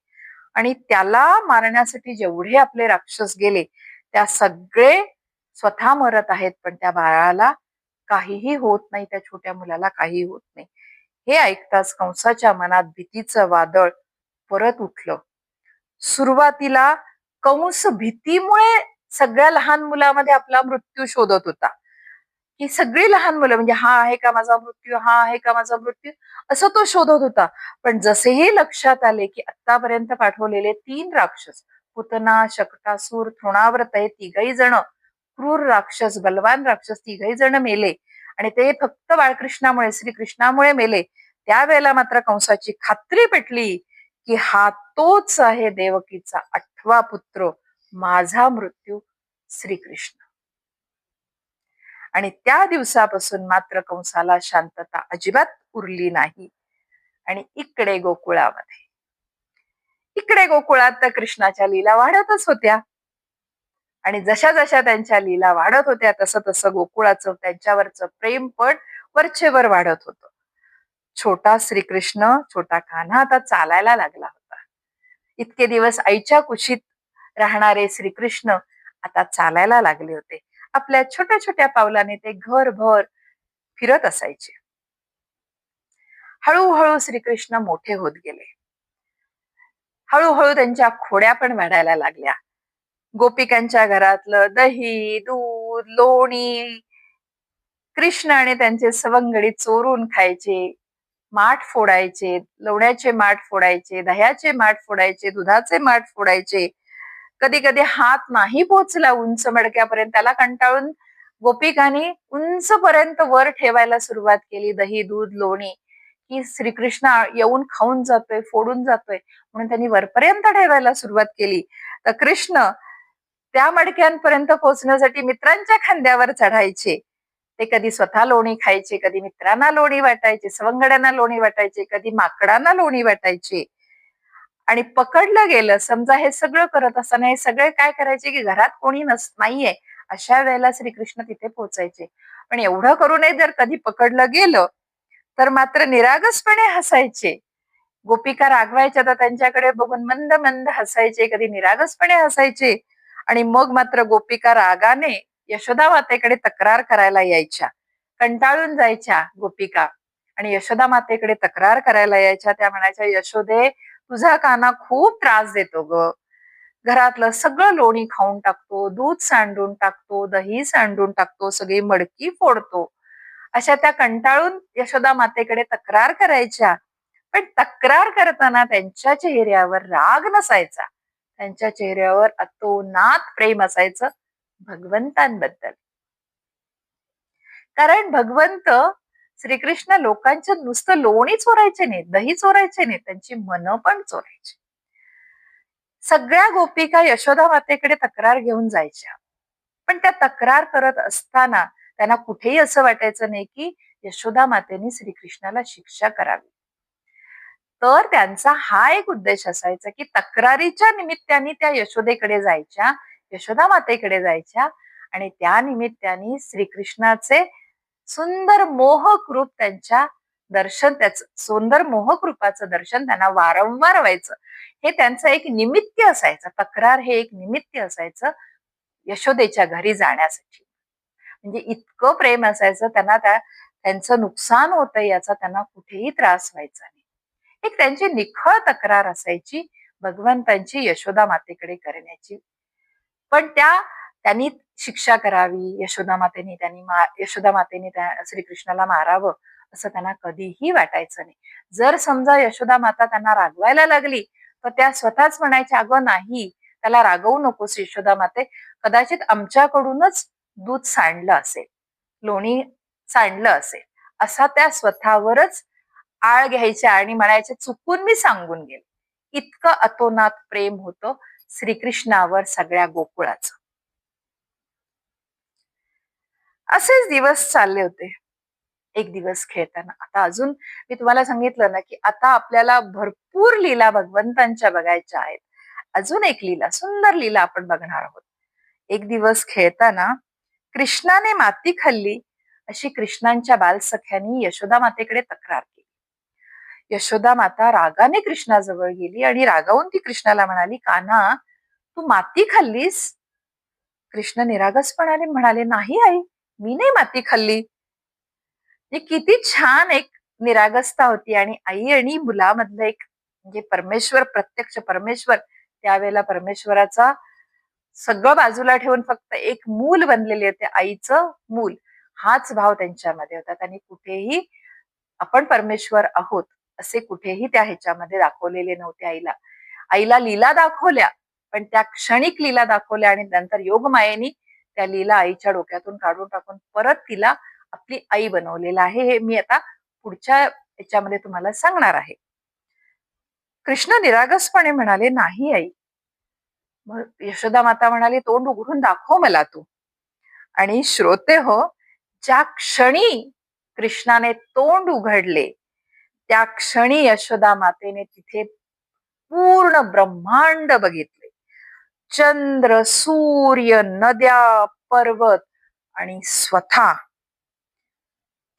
Speaker 1: आणि त्याला मारण्यासाठी जेवढे आपले राक्षस गेले त्या सगळे स्वतः मरत आहेत, पण त्या बाळाला काहीही होत नाही, त्या छोट्या मुलाला काही होत नाही. हे ऐकताच कंसाच्या मनात भीतीचं वादळ परत उठलं. सुरुवातीला कंस भीतीमुळे सगळ्या लहान मुलामध्ये आपला मृत्यू शोधत होता, की सगळी लहान मुलं म्हणजे हा आहे का माझा मृत्यू, हा आहे का माझा मृत्यू, असं तो शोधत होता. पण जसेही लक्षात आले की आतापर्यंत पाठवलेले 3 राक्षस पुतना, शकटासूर, तृणाव्रत हे तिघही जण क्रूर राक्षस, बलवान राक्षस तिघही जण मेले आणि ते फक्त बाळकृष्णामुळे, श्रीकृष्णामुळे मेले. त्यावेळेला मात्र कंसाची खात्री पेटली की हा तोच आहे देवकीचा 8वा पुत्र, माझा मृत्यू श्रीकृष्ण. आणि त्या दिवसापासून मात्र कंसाला शांतता अजिबात उरली नाही. आणि इकडे गोकुळात तर कृष्णाच्या लीला वाढतच होत्या आणि जशा जशा त्यांच्या लीला वाढत होत्या तसं तसं गोकुळाचं त्यांच्यावरचं प्रेम पण वरचेवर वाढत होतं. छोटा श्रीकृष्ण, छोटा कान्हा आता चालायला लागला होता. इतके दिवस आईच्या कुशीत राहणारे श्रीकृष्ण आता चालायला लागले होते. आपल्या छोट्या छोट्या पावलाने ते घरभर फिरत असायचे. हळूहळू श्रीकृष्ण मोठे होत गेले. हळूहळू त्यांच्या खोड्या पण वाढायला लागल्या. गोपिकांच्या घरातलं दही, दूध, लोणी कृष्ण आणि त्यांचे सवंगडी चोरून खायचे, माठ फोडायचे, लोण्याचे माठ फोडायचे, दह्याचे माठ फोडायचे, दुधाचे माठ फोडायचे. कधी कधी हात नाही पोचला उंच मडक्यापर्यंत, त्याला कंटाळून गोपिकांनी उंच पर्यंत वर ठेवायला सुरुवात केली दही, दूध, लोणी, की श्रीकृष्ण येऊन खाऊन जातोय, फोडून जातोय, म्हणून त्यांनी वरपर्यंत ठेवायला सुरुवात केली. तर कृष्ण त्या मडक्यांपर्यंत पोहोचण्यासाठी मित्रांच्या खांद्यावर चढायचे. ते कधी स्वतः लोणी खायचे, कधी मित्रांना लोणी वाटायचे, सवंगड्यांना लोणी वाटायचे, कधी माकडांना लोणी वाटायचे. आणि पकडलं गेलं समजा, हे सगळं करत असताना हे सगळे काय करायचे की घरात कोणी नाहीये अशा वेळेला श्रीकृष्ण तिथे पोहोचायचे. पण एवढं करू नये, जर कधी पकडलं गेलं तर मात्र निरागसपणे हसायचे. गोपिका रागवायच्या तर त्यांच्याकडे बघून मंद मंद हसायचे, कधी निरागसपणे हसायचे. आणि मग मात्र गोपिका रागाने यशोदा मातेकडे तक्रार करायला यायच्या. कंटाळून जायच्या गोपिका आणि यशोदा मातेकडे तक्रार करायला यायच्या. त्या म्हणायच्या, यशोदे, तुझा कान्हा खूप त्रास देतो ग, घरातलं सगळं लोणी खाऊन टाकतो, दूध सांडून टाकतो, दही सांडून टाकतो, सगळी मडकी फोडतो. अशा त्या कंटाळून यशोदा मातेकडे तक्रार करायच्या. पण तक्रार करताना त्यांच्या चेहऱ्यावर राग नसायचा, त्यांच्या चेहऱ्यावर अतोनात प्रेम असायचं भगवंतांबद्दल. कारण भगवंत श्रीकृष्ण लोकांचं नुसतं लोणी चोरायचे नाही, दही चोरायचे नाही, त्यांची मन पण चोरायची. सगळ्या गोपिका यशोदा मातेकडे तक्रार घेऊन जायच्या. पण त्या तक्रार करत असताना त्यांना कुठेही असं वाटायचं नाही की यशोदा मातेने श्रीकृष्णाला शिक्षा करावी. तर त्यांचा हा एक उद्देश असायचा की तक्रारीच्या निमित्ताने त्या यशोदेकडे जायच्या, यशोदा मातेकडे जायच्या आणि त्या निमित्ताने श्रीकृष्णाचे सुंदर मोहक रूप त्यांच्या दर्शन, त्याच सुंदर मोहक रूपाचं दर्शन त्यांना वारंवार व्हायचं. हे त्यांचं एक निमित्त असायचं. तक्रार हे एक निमित्त असायचं यशोदेच्या घरी जाण्यासाठी. म्हणजे इतकं प्रेम असायचं त्यांना, त्यांचं नुकसान होतं याचा त्यांना कुठेही त्रास व्हायचा नाही. एक त्यांची निखळ तक्रार असायची भगवंतांची यशोदा मातेकडे करण्याची. पण त्यांनी शिक्षा करावी, यशोदा मातेने त्या श्रीकृष्णाला मारावं असं त्यांना कधीही वाटायचं नाही. जर समजा यशोदा माता त्यांना रागवायला लागली तर त्या स्वतःच म्हणायच्या, अगं नाही, त्याला रागवू नकोस यशोदा माते, कदाचित आमच्याकडूनच दूध सांडलं असेल, लोणी सांडलं असेल, असा त्या स्वतःवरच आळ घ्यायच्या आणि म्हणायचे, चुकून मी सांगून गेले. इतकं अतोनात प्रेम होतं श्रीकृष्णावर सगळ्या गोकुळाचं. असेच दिवस चालले होते. एक दिवस खेळताना, आता अजून मी तुम्हाला सांगितलं ना की आता आपल्याला भरपूर लीला भगवंतांच्या बघायच्या आहेत. अजून एक लीला, सुंदर लीला आपण बघणार आहोत. एक दिवस खेळताना कृष्णाने माती खाल्ली अशी कृष्णांच्या बालसख्यांनी यशोदा मातेकडे तक्रार केली. यशोदा माता रागाने कृष्णाजवळ गेली आणि रागावून ती कृष्णाला म्हणाली, कान्हा, तू माती खाल्लीस? कृष्ण निरागसपणाने म्हणाले, नाही आई, मी नाही माती खाल्ली. किती छान एक निरागसता होती. आणि आई आणि मुलामधलं एक म्हणजे परमेश्वर, प्रत्यक्ष परमेश्वर, त्यावेळेला परमेश्वराचा सगळं बाजूला ठेवून फक्त एक मूल बनलेले होते, आईचं मूल, हाच भाव त्यांच्यामध्ये होता. त्यांनी कुठेही आपण परमेश्वर आहोत असे कुठेही त्या ह्याच्यामध्ये दाखवलेले नव्हते. आईला लीला दाखवल्या, पण त्या क्षणिक लीला दाखवल्या आणि नंतर योगमायेनी त्या लीला आईच्या डोक्यातून काढून टाकून परत तिला आपली आई बनवलेलं आहे. हे मी आता पुढच्या याच्यामध्ये तुम्हाला सांगणार आहे. कृष्ण निरागसपणे म्हणाले, नाही आई. मग यशोदा माता म्हणाली, तोंड उघडून दाखव मला तू. आणि श्रोते हो, ज्या क्षणी कृष्णाने तोंड उघडले त्या क्षणी यशोदा मातेने तिथे पूर्ण ब्रह्मांड बघितले. चंद्र, सूर्य, नद्या, पर्वत आणि स्वतः.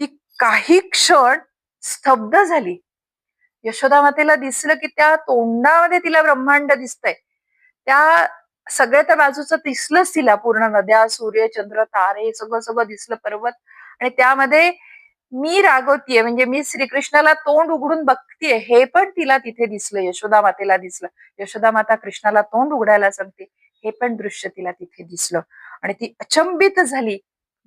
Speaker 1: ती काही क्षण स्तब्ध झाली. यशोदा मातेला दिसलं की त्या तोंडामध्ये तिला ब्रह्मांड दिसतंय. त्या सगळ्या त्या बाजूचं दिसलंच तिला, पूर्ण नद्या, सूर्य, चंद्र, तारे, सगळं सगळं दिसलं, पर्वत. आणि त्यामध्ये मी रागवतीये म्हणजे मी श्रीकृष्णाला तोंड उघडून बघतीये हे पण तिला तिथे दिसलं, यशोदा मातेला दिसलं. यशोदा माता कृष्णाला तोंड उघडायला सांगते, हे पण दृश्य तिला तिथे दिसलं. आणि ती अचंबित झाली,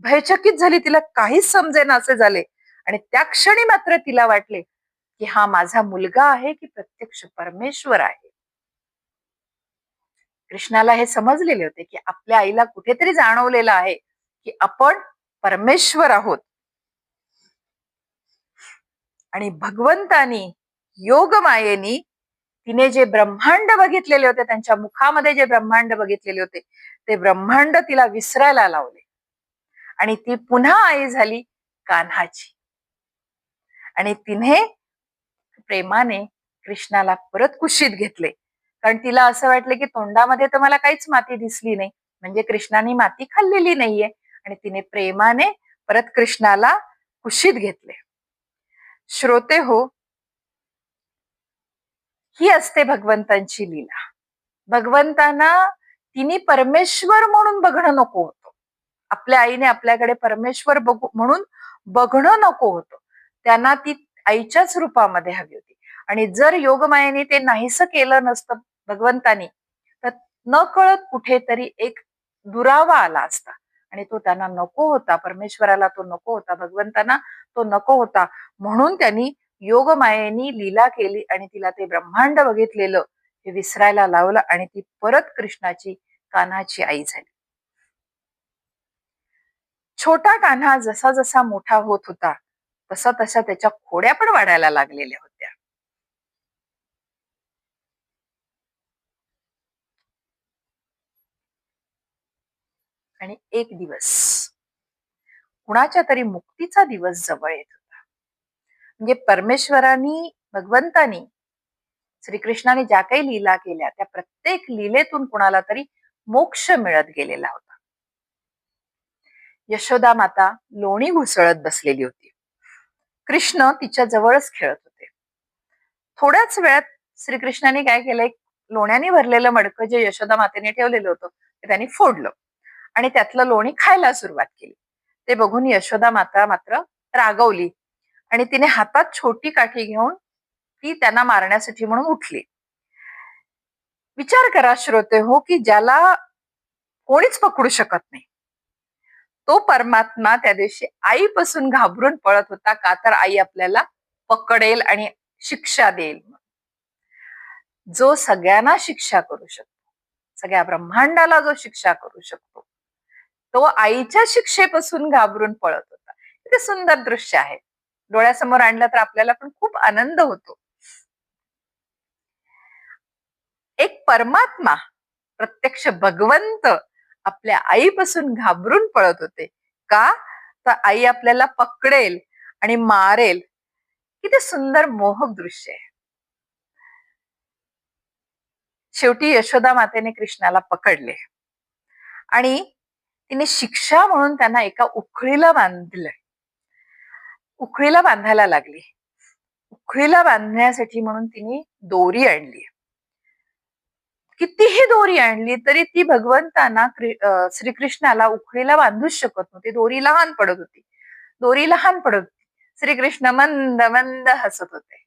Speaker 1: भयचकित झाली, तिला काहीच समजेना असे झाले. आणि त्या क्षणी मात्र तिला वाटले की हा माझा मुलगा आहे की प्रत्यक्ष परमेश्वर आहे. कृष्णाला हे समजलेले होते की आपल्या आईला कुठेतरी जाणवलेलं आहे की आपण परमेश्वर आहोत. आणि भगवंतानी, योगमायेनी तिने जे ब्रह्मांड बघितलेले होते, त्यांच्या मुखामध्ये जे ब्रह्मांड बघितलेले होते, ते ब्रह्मांड तिला विसरायला लावले. आणि ती पुन्हा आई झाली कान्हाची. आणि तिने प्रेमाने कृष्णाला परत कुशीत घेतले. कारण तिला असं वाटलं की तोंडामध्ये तर मला काहीच माती दिसली नाही, म्हणजे कृष्णाने माती खाल्लेली नाहीये. आणि तिने प्रेमाने परत कृष्णाला कुशीत घेतले. श्रोते हो, ही असते भगवंतांची लीला. भगवंतांना तिने परमेश्वर म्हणून बघणं नको होतं. आपल्या आईने आपल्याकडे परमेश्वर म्हणून बघणं नको होतं. त्यांना ती आईच्याच रूपामध्ये हवी होती. आणि जर योगमायेने ते नाहीसं केलं नसतं भगवंतानी, तर न कळत कुठेतरी एक दुरावा आला असता. आणि तो त्यांना नको होता, परमेश्वराला तो नको होता, भगवंतांना तो नको होता. म्हणून त्यांनी योगमायेनी लीला केली आणि तिला ते ब्रह्मांड बघितलेलं हे विसरायला लावलं आणि ती परत कृष्णाची, कान्हाची आई झाली. छोटा कान्हा जसा जसा मोठा होत होता तसा तसा त्याच्या खोड्या पण वाढायला लागलेल्या होत्या. आणि एक दिवस कुणाच्या तरी मुक्तीचा दिवस जवळ येत होता. म्हणजे परमेश्वरांनी, भगवंतानी, श्रीकृष्णाने ज्या काही लीला केल्या त्या प्रत्येक लीलेतून कुणाला तरी मोक्ष मिळत गेलेला होता. यशोदा माता लोणी घुसळत बसलेली होती. कृष्ण तिच्या जवळच खेळत होते. थोड्याच वेळात श्रीकृष्णाने काय केलंय, लोण्याने भरलेलं मडकं जे यशोदा मातेने ठेवलेलं होतं ते त्यांनी फोडलं आणि त्यातलं लोणी खायला सुरुवात केली. ते बघून यशोदा माता मात्र रागवली आणि तिने हातात छोटी काठी घेऊन ती त्यांना मारण्यासाठी म्हणून उठली. विचार करा श्रोते हो, की ज्याला कोणीच पकडू शकत नाही, तो परमात्मा त्या दिवशी आईपासून घाबरून पळत होता. का तर आई आपल्याला पकडेल आणि शिक्षा देईल. जो सगळ्यांना शिक्षा करू शकतो, सगळ्या ब्रह्मांडाला जो शिक्षा करू शकतो, तो आईच्या शिक्षेपासून घाबरून पळत होता. किती सुंदर दृश्य आहे. डोळ्यासमोर आणलं तर आपल्याला पण खूप आनंद होतो. एक परमात्मा, प्रत्यक्ष भगवंत आपल्या आईपासून घाबरून पळत होते. का? तर आई आपल्याला पकडेल आणि मारेल. किती सुंदर मोहक दृश्य आहे. शेवटी यशोदा मातेने कृष्णाला पकडले आणि तिने शिक्षा म्हणून त्यांना एका उखळीला बांधलं. उखळीला बांधायला लागली. उखळीला बांधण्यासाठी म्हणून तिने दोरी आणली. कितीही दोरी आणली तरी ती भगवंतांना श्रीकृष्णाला उखळीला बांधूच शकत नव्हती. दोरी लहान पडत होती. दोरी लहान पडत होती. श्रीकृष्ण मंद मंद हसत होते.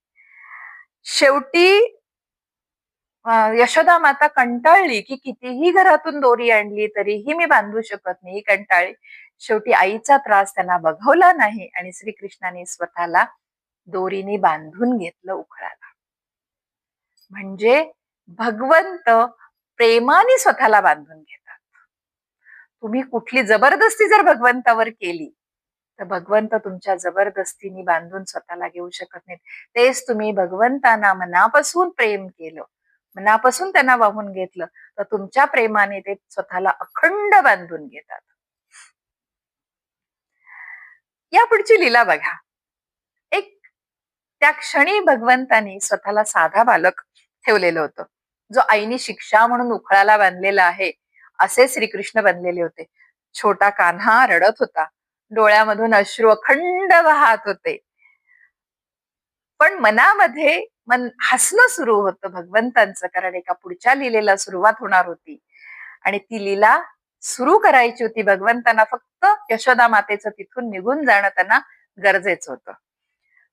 Speaker 1: शेवटी यशोदा माता कंटाळली, की कितीही घरातून दोरी आणली तरीही मी बांधू शकत नाही. कंटाळली. शेवटी आईचा त्रास त्यांना बघवला नाही आणि श्रीकृष्णाने स्वतःला दोरीने बांधून घेतलं उखळाला. म्हणजे भगवंत प्रेमाने स्वतःला बांधून घेतात. तुम्ही कुठली जबरदस्ती जर भगवंतावर केली तर भगवंत तुमच्या जबरदस्तीने बांधून स्वतःला घेऊ शकत नाहीत. तेच तुम्ही भगवंतांना मनापासून प्रेम केलं, मनापासून त्यांना वाहून घेतलं, तर तुमच्या प्रेमाने ते स्वतःला अखंड बांधून घेतात. या पुढची लीला बघा. एक त्या क्षणी भगवंतानी स्वतःला साधा बालक ठेवलेलं होतं. जो आईनी शिक्षा म्हणून उखळाला बांधलेला आहे, असे श्रीकृष्ण बनलेले होते. छोटा कान्हा रडत होता. डोळ्यामधून अश्रू अखंड वाहत होते. पण मनामध्ये हसणं सुरू होतं भगवंतांचं, कारण एका पुढच्या लीलेला सुरुवात होणार होती आणि ती लीला सुरू करायची होती. भगवंतांना फक्त यशोदा मातेचं तिथून निघून जाणं त्यांना गरजेचं होतं.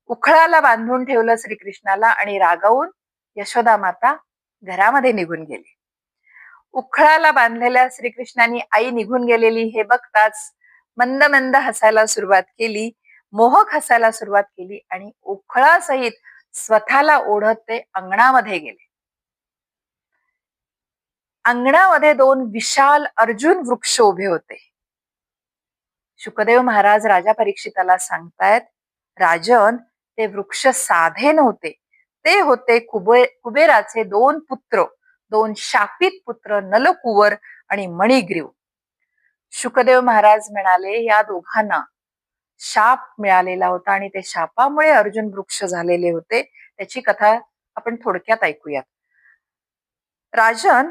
Speaker 1: उखळाला बांधून ठेवलं श्रीकृष्णाला आणि रागावून यशोदा माता घरामध्ये निघून गेली. उखळाला बांधलेल्या श्रीकृष्णाने आई निघून गेलेली हे बघताच मंद मंद हसायला सुरुवात केली, मोहक हसायला सुरुवात केली आणि उखळासहित स्वतःला ओढत ते अंगणामध्ये गेले. अंगणामध्ये 2 विशाल अर्जुन वृक्ष उभे होते. शुकदेव महाराज राजा परीक्षिताला सांगतायत, राजन, ते वृक्ष साधे नव्हते. ते होते कुबेराचे 2 पुत्र, 2 शापित पुत्र, नलकुवर आणि मणिग्रीव. शुकदेव महाराज म्हणाले, या दोघांना शाप मिळालेला होता आणि ते शापामुळे अर्जुन वृक्ष झालेले होते. त्याची कथा आपण थोडक्यात ऐकूयात. राजन,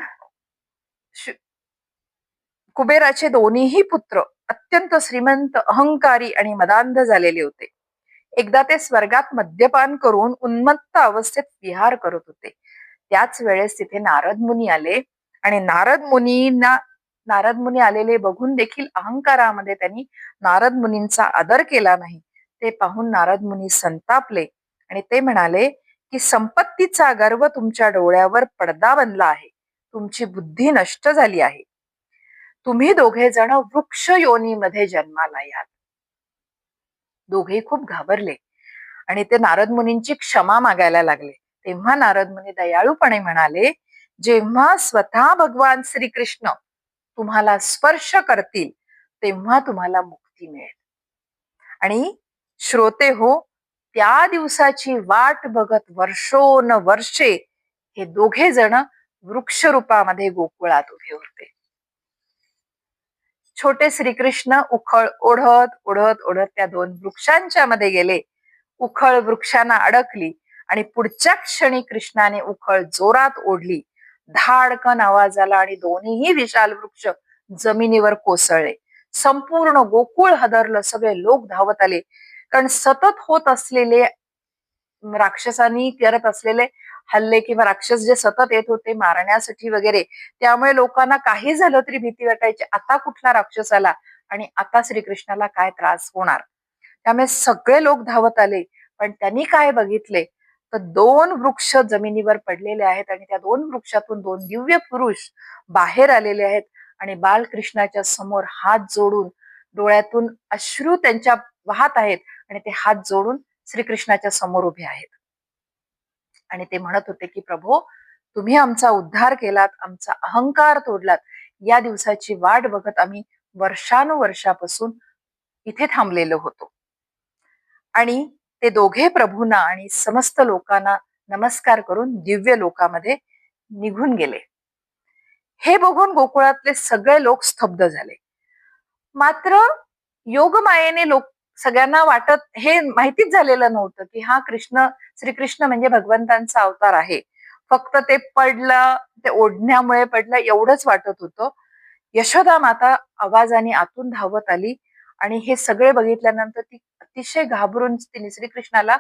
Speaker 1: कुबेराचे दोन्हीही पुत्र अत्यंत श्रीमंत, अहंकारी आणि मदांध झालेले होते. एकदा ते स्वर्गात मद्यपान करून उन्मत्त अवस्थेत विहार करत होते. त्याच वेळेस तिथे नारद मुनी आले आणि नारद मुनी आलेले बघून देखील अहंकारामध्ये त्यांनी नारद मुनींचा आदर केला नाही. ते पाहून नारद मुनी संतापले आणि ते म्हणाले की संपत्तीचा गर्व तुमच्या डोळ्यावर पडदा बनला आहे. तुमची बुद्धी नष्ट झाली आहे. तुम्ही दोघे जण वृक्ष योनीमध्ये जन्माला याल. दोघेही खूप घाबरले आणि ते नारद मुनींची क्षमा मागायला लागले. तेव्हा नारद मुनी दयाळूपणे म्हणाले, जेव्हा स्वतः भगवान श्रीकृष्ण तुम्हाला स्पर्श करतील तेव्हा तुम्हाला मुक्ती मिळेल. आणि श्रोते हो, त्या दिवसाची वाट बघत वर्षोन वर्षे हे दोघे जण वृक्ष रूपामध्ये गोकुळात उभे होते. छोटे श्रीकृष्ण उखळ ओढत ओढत ओढत त्या 2 वृक्षांच्या मध्ये गेले. उखळ वृक्षांना अडकली आणि पुढच्या क्षणी कृष्णाने उखळ जोरात ओढली. धाडकन आवाज आला आणि दोन्हीही विशाल वृक्ष जमिनीवर कोसळले. संपूर्ण गोकुळ हादरलं. सगळे लोक धावत आले, कारण सतत होत असलेले राक्षसांनी करत असलेले हल्ले किंवा राक्षस जे सतत येत होते मारण्यासाठी वगैरे, त्यामुळे लोकांना काही झालं तरी भीती वाटायची, आता कुठला राक्षस आला आणि आता श्रीकृष्णाला काय त्रास होणार. त्यामुळे सगळे लोक धावत आले. पण त्यांनी काय बघितले तर 2 वृक्ष जमिनीवर पडलेले आहेत आणि त्या 2 वृक्षातून 2 दिव्य पुरुष बाहेर आलेले आहेत आणि बालकृष्णाच्या समोर हात जोडून, डोळ्यातून अश्रू त्यांच्या वाहत आहेत आणि ते हात जोडून श्रीकृष्णाच्या समोर उभे आहेत. आणि ते म्हणत होते की प्रभो, तुम्ही आमचा उद्धार केलात, आमचा अहंकार तोडलात. या दिवसाची वाट बघत आम्ही वर्षानुवर्षापासून इथे थांबलेलो होतो. आणि ते दोघे प्रभूंना आणि समस्त लोकांना नमस्कार करून दिव्य लोकामध्ये निघून गेले. हे बघून गोकुळातले सगळे लोक स्तब्ध झाले. मात्र योगमायेने सगळ्यांना वाटत, हे माहितीच झालेलं नव्हतं की हा श्रीकृष्ण म्हणजे भगवंतांचा अवतार आहे. फक्त ते पडलं, ते ओढण्यामुळे पडलं एवढंच वाटत होतं. यशोदा माता आवाजाने आतून धावत आली आणि हे सगळे बघितल्यानंतर ती अतिशय घाबरून तिने श्रीकृष्णाला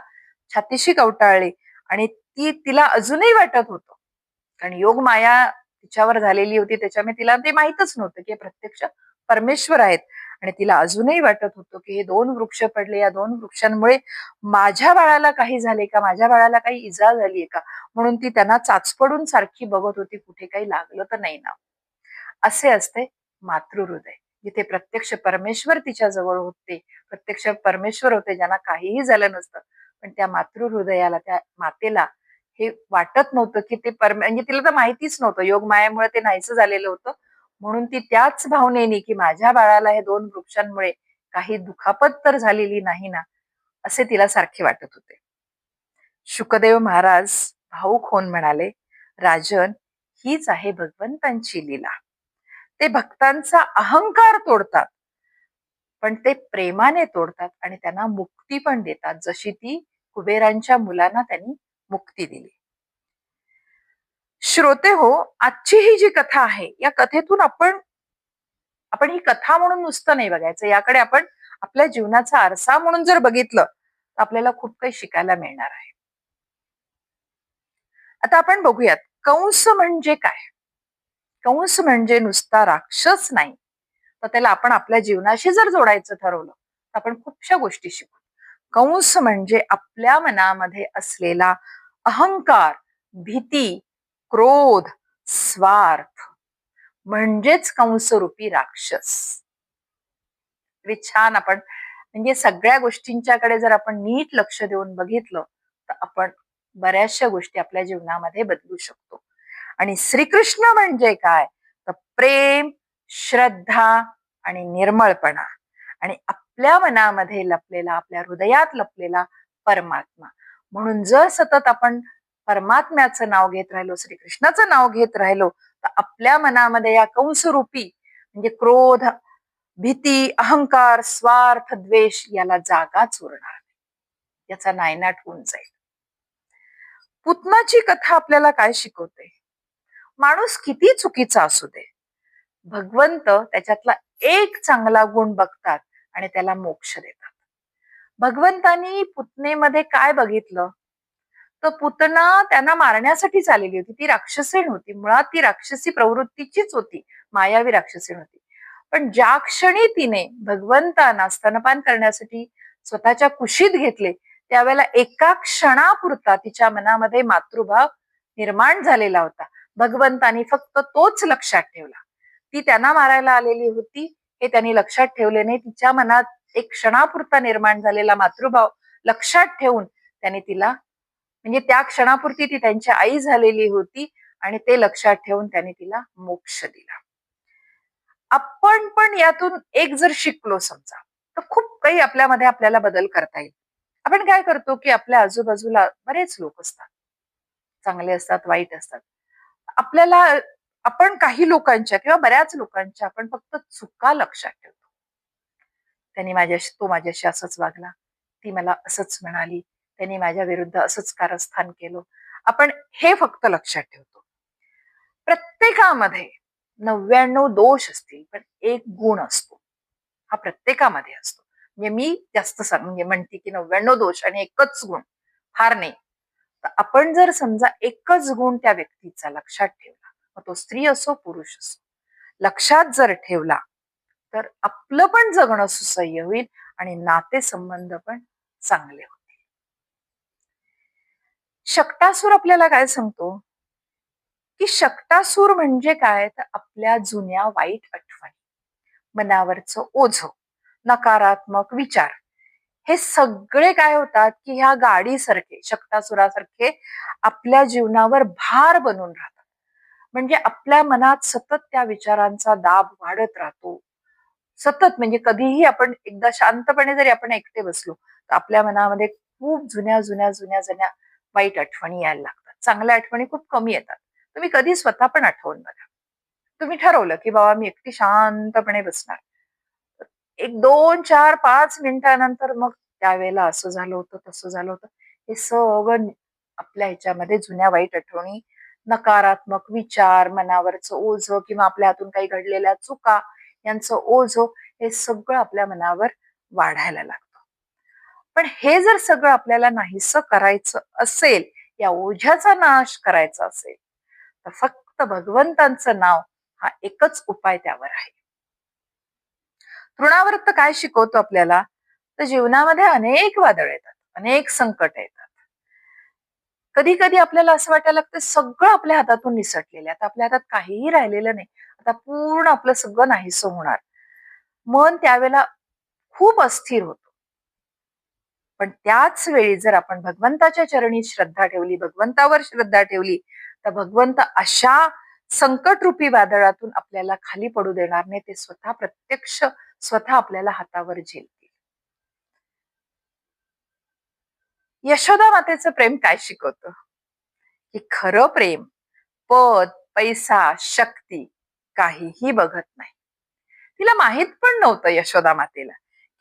Speaker 1: छातीशी कवटाळली आणि तिला अजूनही वाटत होतं, कारण योग माया तिच्यावर झालेली होती, त्याच्यामुळे तिला ते माहितच नव्हतं की प्रत्यक्ष परमेश्वर आहेत. आणि तिला अजूनही वाटत होतं की हे 2 वृक्ष पडले, या 2 वृक्षांमुळे माझ्या बाळाला काही झाले का, माझ्या बाळाला काही इजा झालीये का, म्हणून ती त्यांना चाचपडून सारखी बघत होती, कुठे काही लागलं तर नाही ना. असे असते मातृहृदय, जिथे प्रत्यक्ष परमेश्वर तिच्या जवळ होते, प्रत्यक्ष परमेश्वर होते, ज्यांना काहीही झालं नसतं. पण त्या मातृहृदयाला, त्या मातेला हे वाटत नव्हतं की ते म्हणजे तिला तर माहितीच नव्हतं, योग मायामुळे ते नाहीचं झालेलं होतं. म्हणून ती त्याच भावनेने की माझ्या बाळाला हे 2 वृक्षांमुळे काही दुखापत तर झालेली नाही ना, असे तिला सारखे वाटत होते. शुकदेव महाराज भाऊक होऊन म्हणाले, राजन, हीच आहे भगवंतांची लीला. ते भक्तांचा अहंकार तोडतात, पण ते प्रेमाने तोडतात आणि त्यांना मुक्ती पण देतात, जशी ती कुबेरांच्या मुलांना त्यांनी मुक्ती दिली. श्रोते हो, आजची ही जी कथा आहे, या कथेतून आपण ही कथा म्हणून नुसतं नाही बघायचं, याकडे आपण आपल्या जीवनाचा आरसा म्हणून जर बघितलं तर आपल्याला खूप काही शिकायला मिळणार आहे. आता आपण बघूयात, कंस म्हणजे काय. कंस म्हणजे नुसता राक्षस नाही, तर त्याला आपण आपल्या जीवनाशी जर जोडायचं ठरवलं तर आपण खूपशा गोष्टी शिकू. कंस म्हणजे आपल्या मनामध्ये असलेला अहंकार, भीती, क्रोध, स्वार्थ, म्हणजेच कंसरूपी राक्षस. छान आपण म्हणजे सगळ्या गोष्टींच्याकडे जर आपण नीट लक्ष देऊन बघितलं तर आपण बऱ्याचशा गोष्टी आपल्या जीवनामध्ये बदलू शकतो. आणि श्रीकृष्ण म्हणजे काय, तर प्रेम, श्रद्धा आणि निर्मळपणा आणि आपल्या मनामध्ये लपलेला, आपल्या हृदयात लपलेला परमात्मा. म्हणून जर सतत आपण परमात्म्याचं नाव घेत राहिलो, श्रीकृष्णाचं नाव घेत राहिलो, तर आपल्या मनामध्ये या कंसरूपी म्हणजे क्रोध, भीती, अहंकार, स्वार्थ, द्वेष याला जागाच उरणार नाही, याचा नायनाट होऊन जाईल. पुतनाची कथा आपल्याला काय शिकवते, माणूस किती चुकीचा असू दे, भगवंत त्याच्यातला एक चांगला गुण बघतात आणि त्याला मोक्ष देतात. भगवंतानी पुतनेमध्ये काय बघितलं, तर पुतना त्यांना मारण्यासाठीच आलेली होती. ती राक्षसीण होती, मुळात ती राक्षसी प्रवृत्तीचीच होती, मायावी राक्षसीण होती. पण ज्या क्षणी तिने भगवंतांना स्तनपान करण्यासाठी स्वतःच्या कुशीत घेतले, त्यावेळेला एका क्षणापुरता तिच्या मनामध्ये मातृभाव निर्माण झालेला होता. भगवंतानी फक्त तोच लक्षात ठेवला. ती त्यांना मारायला आलेली होती हे त्यांनी लक्षात ठेवले नाही. तिच्या मनात एक क्षणापुरता निर्माण झालेला मातृभाव लक्षात ठेवून त्याने तिला, म्हणजे त्या क्षणापुरती ती त्यांची आई झालेली होती आणि ते लक्षात ठेवून त्याने तिला मोक्ष दिला. आपण पण यातून एक जर शिकलो समजा, तर खूप काही आपल्यामध्ये आपल्याला बदल करता येईल. आपण काय करतो की आपल्या आजूबाजूला बरेच लोक असतात, चांगले असतात, वाईट असतात. आपल्याला आपण काही लोकांच्या किंवा बऱ्याच लोकांच्या आपण फक्त चुका लक्षात ठेवतो. तो माझ्याशी असंच वागला, ती मला असंच म्हणाली, त्यांनी माझ्या विरुद्ध असंच कारस्थान केलं, आपण हे फक्त लक्षात ठेवतो. प्रत्येकामध्ये 99 दोष असतील, पण एक गुण असतो, हा प्रत्येकामध्ये असतो. म्हणजे मी जास्त म्हणजे म्हणते की 99 दोष आणि एकच गुण फार नाही. तर आपण जर समजा एकच गुण त्या व्यक्तीचा लक्षात ठेवला, मग तो स्त्री असो पुरुष असो, लक्षात जर ठेवला तर आपलं पण जगणं सुसह्य होईल आणि नातेसंबंध पण चांगले होतील. शक्टासूर आपल्याला काय सांगतो, की शक्टासूर म्हणजे काय, तर आपल्या जुन्या वाईट आठवणी, मनावरचं ओझं, नकारात्मक विचार, हे सगळे काय होतात, की ह्या गाडीसारखे, शक्तासुरासारखे आपल्या जीवनावर भार बनून राहतात. म्हणजे आपल्या मनात सतत त्या विचारांचा दाब वाढत राहतो. सतत म्हणजे कधीही आपण एकदा शांतपणे जरी आपण एकटे बसलो, तर आपल्या मनामध्ये खूप जुन्या, जुन्या, जुन्या, जुन्या वाईट आठवणी यायला लागतात. चांगल्या आठवणी खूप कमी येतात. तुम्ही कधी स्वतः पण आठवून बघा. तुम्ही ठरवलं, की बाबा मी एकटी शांतपणे बसणार. एक 2, 4, 5 मिनिटानंतर मग त्यावेळेला असं झालं होतं, तसं झालं होतं. हे सगळं आपल्या ह्याच्यामध्ये जुन्या वाईट आठवणी, नकारात्मक विचार, मनावरचं ओझं किंवा आपल्या हातून काही घडलेल्या चुका यांचं ओझं, हे सगळं आपल्या मनावर वाढायला लागतं. पण हे जर सगळं आपल्याला नाहीसं करायचं असेल, या ओझ्याचा नाश करायचा असेल, तर फक्त भगवंतांचं नाव हा एकच उपाय त्यावर आहे. तृणावर्त काय शिकवतो आपल्याला, तर जीवनामध्ये अनेक वादळ येतात, अनेक संकट येतात. कधी कधी आपल्याला असं वाटायला लागतं सगळं आपल्या हातातून निसटलेलं आहे, आता आपल्या हातात काहीही राहिलेलं नाही, आता पूर्ण आपलं सगळं नाहीसं होणार. मन त्यावेळेला खूप अस्थिर होतं. पण त्याच वेळी जर आपण भगवंताच्या चरणी श्रद्धा ठेवली, भगवंतावर श्रद्धा ठेवली, तर भगवंत अशा संकटरूपी वादळातून आपल्याला खाली पडू देणार नाही. ते स्वतः प्रत्यक्ष स्वतः आपल्याला हातावर झेलतील. यशोदा मातेचं प्रेम काय शिकवतं, की खरं प्रेम पद, पैसा, शक्ती काहीही बघत नाही. तिला माहित पण नव्हतं यशोदा मातेला,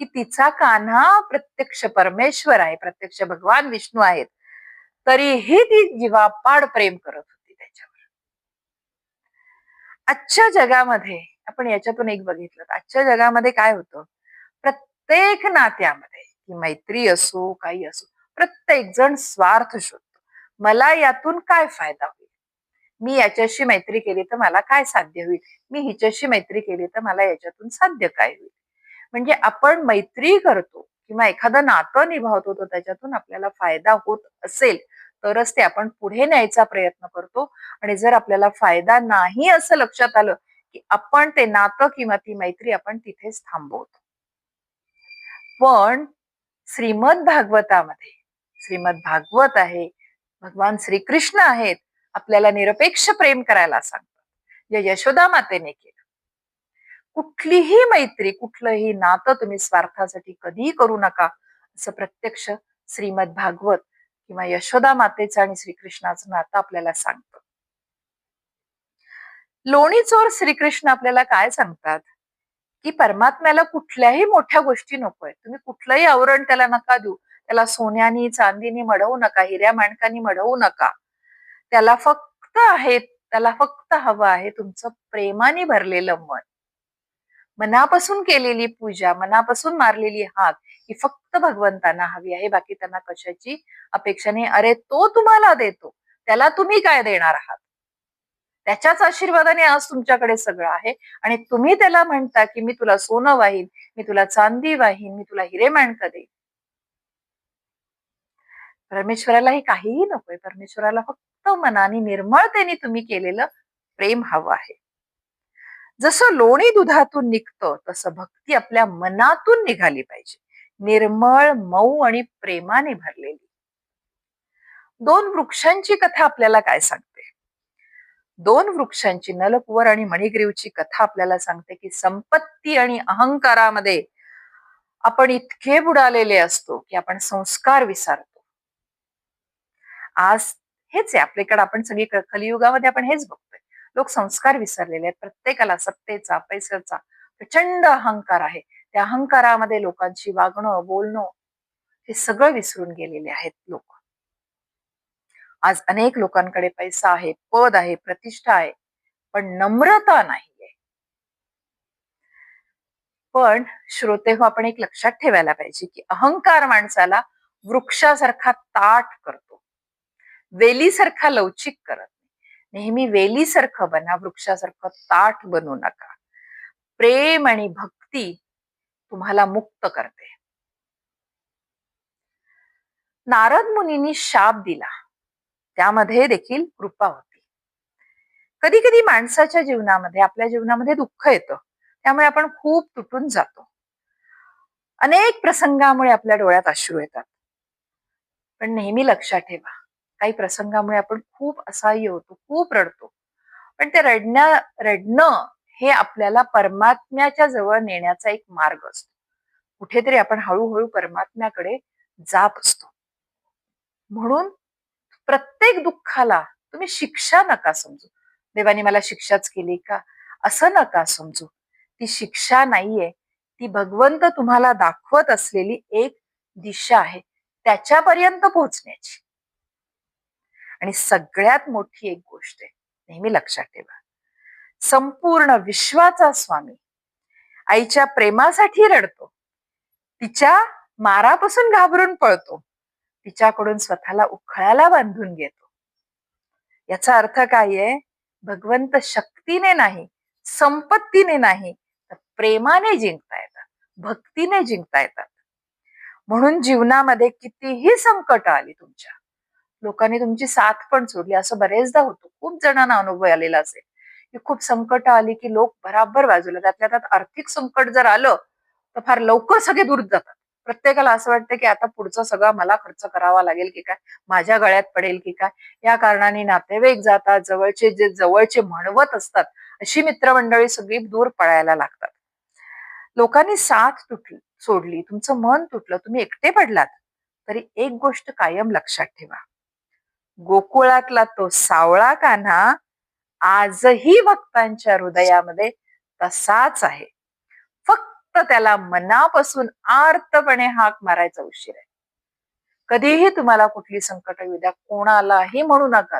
Speaker 1: की तिचा कान्हा प्रत्यक्ष परमेश्वर आहे, प्रत्यक्ष भगवान विष्णू आहेत. तरीही ती जीवापाड प्रेम करत होती त्याच्यावर. आजच्या जगामध्ये आपण याच्यातून एक बघितलं, आजच्या जगामध्ये काय होतं, प्रत्येक नात्यामध्ये ती मैत्री असो काही असो, प्रत्येक जण स्वार्थ शोधतो. मला यातून काय फायदा होईल, मी याच्याशी मैत्री केली तर मला काय साध्य होईल, मी हिच्याशी मैत्री केली तर मला याच्यातून साध्य काय होईल. म्हणजे आपण मैत्री करतो किंवा एखादं नातं निभावतो, तर त्याच्यातून आपल्याला फायदा होत असेल तरच ते आपण पुढे न्यायचा प्रयत्न करतो. आणि जर आपल्याला फायदा नाही असं लक्षात आलं, की आपण ते नातं किंवा ती मैत्री आपण तिथेच थांबवतो. पण श्रीमद भागवतामध्ये, श्रीमद भागवत आहे, भगवान श्रीकृष्ण आहेत, आपल्याला निरपेक्ष प्रेम करायला सांगतात, जे यशोदा मातेने केलं. कुठलीही मैत्री, कुठलंही नातं तुम्ही स्वार्थासाठी कधीही करू नका, असं प्रत्यक्ष श्रीमद भागवत किंवा यशोदा मातेचं आणि श्रीकृष्णाचं नातं आपल्याला सांगतं. लोणी चोर श्रीकृष्ण आपल्याला काय सांगतात, की परमात्म्याला कुठल्याही मोठ्या गोष्टी नकोय. तुम्ही कुठलंही आवरण त्याला नका देऊ. त्याला सोन्यानी, चांदीनी मढवू नका, हिऱ्या माणकानी मढवू नका. त्याला फक्त हवं आहे तुमचं प्रेमाने भरलेलं मन. मनापासून केलेली पूजा, मनापासून मारलेली हाक ही फक्त भगवंतांना हवी आहे. बाकी त्यांना कशाची अपेक्षा नाही. अरे तो तुम्हाला देतो, त्याला तुम्ही काय देणार आहात? त्याच्याच आशीर्वादाने आज तुमच्याकडे सगळं आहे. आणि तुम्ही त्याला म्हणता, की मी तुला सोनं वाहीन, मी तुला चांदी वाहीन, मी तुला हिरे-माणकं देईन. परमेश्वराला हे काहीही नकोय. परमेश्वराला फक्त मनाने निर्मळतेने तुम्ही केलेलं प्रेम हवं आहे. जसं लोणी दुधातून निघतं, तसं भक्ती आपल्या मनातून निघाली पाहिजे. निर्मळ, मऊ आणि प्रेमाने भरलेली. 2 वृक्षांची कथा आपल्याला काय सांगते? 2 वृक्षांची, नलकुवर आणि मणिग्रीवची कथा आपल्याला सांगते, की संपत्ती आणि अहंकारामध्ये आपण इतके बुडालेले असतो, की आपण संस्कार विसरतो. आज हेच आहे आपल्याकडे, आपण सगळी कलियुगामध्ये आपण हेच बघतोय. लोक संस्कार विसरलेले आहेत. प्रत्येकाला सत्तेचा, पैशाचा प्रचंड अहंकार आहे. त्या अहंकारामध्ये लोकांची वागणं, बोलणं हे सगळं विसरून गेलेले आहेत लोक. आज अनेक लोकांकडे पैसा आहे, पद आहे, प्रतिष्ठा आहे, पण नम्रता नाहीये. पण श्रोते हो, आपण एक लक्षात ठेवायला पाहिजे, की अहंकार माणसाला वृक्षासारखा ताठ करतो, वेलीसारखा लवचिक करत नाही. नेहमी वेलीसारखं बना, वृक्षासारखं ताठ बनू नका. प्रेम आणि भक्ती तुम्हाला मुक्त करते. नारद मुनींनी शाप दिला, त्यामध्ये देखील कृपा होती. कधी कधी माणसाच्या जीवनामध्ये, आपल्या जीवनामध्ये दुःख येतं, त्यामुळे आपण खूप तुटून जातो. अनेक प्रसंगामुळे आपल्या डोळ्यात अश्रू येतात. पण नेहमी लक्षात ठेवा, काही प्रसंगामुळे आपण खूप असहाय्य होतो, खूप रडतो. पण ते रडणं हे आपल्याला परमात्म्याच्या जवळ नेण्याचा एक मार्ग असतो. कुठेतरी आपण हळूहळू परमात्म्याकडे जात असतो. म्हणून प्रत्येक दुःखाला तुम्ही शिक्षा नका समजू. देवाने मला शिक्षाच केली का, असं नका समजू. ती शिक्षा नाहीये, ती भगवंत तुम्हाला दाखवत असलेली एक दिशा आहे, त्याच्यापर्यंत पोहोचण्याची. आणि सगळ्यात मोठी एक गोष्ट आहे, नेहमी लक्षात ठेवा, संपूर्ण विश्वाचा स्वामी आईच्या प्रेमासाठी रडतो, तिच्या मारापासून घाबरून पळतो, तिच्याकडून स्वतःला उखळाला बांधून घेतो. याचा अर्थ काय आहे? भगवंत शक्तीने नाही, संपत्तीने नाही, तर प्रेमाने जिंकता येतात, भक्तीने जिंकता येतात. म्हणून जीवनामध्ये कितीही संकट आली, तुमच्या लोकांनी तुमची साथ पण सोडली, असं बरेचदा होतं, खूप जणांना अनुभव आलेला असेल की खूप संकट आली की लोक बराबर बाजूला. त्यातल्या त्यात आर्थिक संकट जर आलं तर फार लवकर सगळे दूर जातात. प्रत्येकाला असं वाटतं की आता पुढचं सगळं मला खर्च करावा लागेल की काय, माझ्या गळ्यात पडेल की काय. या कारणाने नातेवाईक जातात, जवळचे जे जवळचे म्हणवत असतात अशी मित्रमंडळी सगळी दूर पळायला लागतात. लोकांनी साथ सोडली, तुमचं मन तुटलं, तुम्ही एकटे पडलात, तरी एक गोष्ट कायम लक्षात ठेवा, गोकुळातला तो सावळा कान्हा आजही भक्तांच्या हृदयामध्ये तसाच आहे. फक्त त्याला मनापासून आर्तपणे हाक मारायचा उशीर आहे. कधीही तुम्हाला कुठली संकट येऊ द्या, कोणालाही म्हणू नका,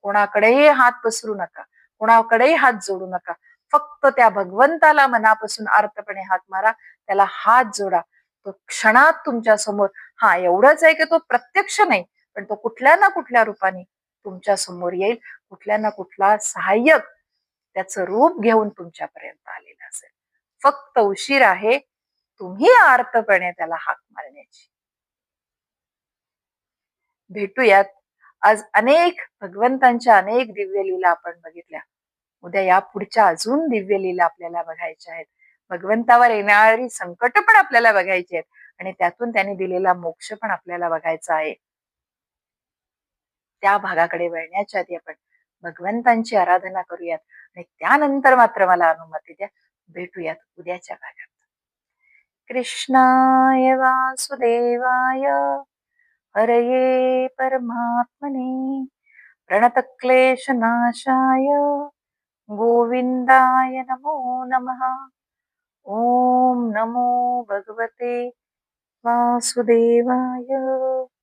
Speaker 1: कोणाकडेही हात पसरू नका, कोणाकडेही हात जोडू नका. फक्त त्या भगवंताला मनापासून आर्तपणे हाक मारा, त्याला हात जोडा. तो क्षणात तुमच्या समोर, हा एवढंच आहे की तो प्रत्यक्ष नाही, पण तो कुठल्या ना कुठल्या रूपाने तुमच्या समोर येईल. कुठल्या ना कुठला सहाय्यक त्याचं रूप घेऊन तुमच्यापर्यंत आलेला असेल. फक्त उशीर आहे तुम्ही आर्तपणे त्याला हाक मारण्याची. भेटूयात. आज अनेक भगवंतांच्या अनेक दिव्य लीला आपण बघितल्या. उद्या या पुढच्या अजून दिव्य लीला आपल्याला बघायच्या आहेत. भगवंतावर येणारी संकट पण आपल्याला बघायची आहेत आणि त्यातून त्याने दिलेला मोक्ष पण आपल्याला बघायचा आहे. त्या भागाकडे वळण्याच्या आधी आपण भगवंतांची आराधना करूयात आणि त्यानंतर मात्र मला अनुमती द्या, भेटूयात उद्याच्या भागात. कृष्णाय वासुदेवाय हरये परमात्मने प्रणतक्लेशनाशाय गोविंदाय नमो नमः. ओम नमो भगवते वासुदेवाय.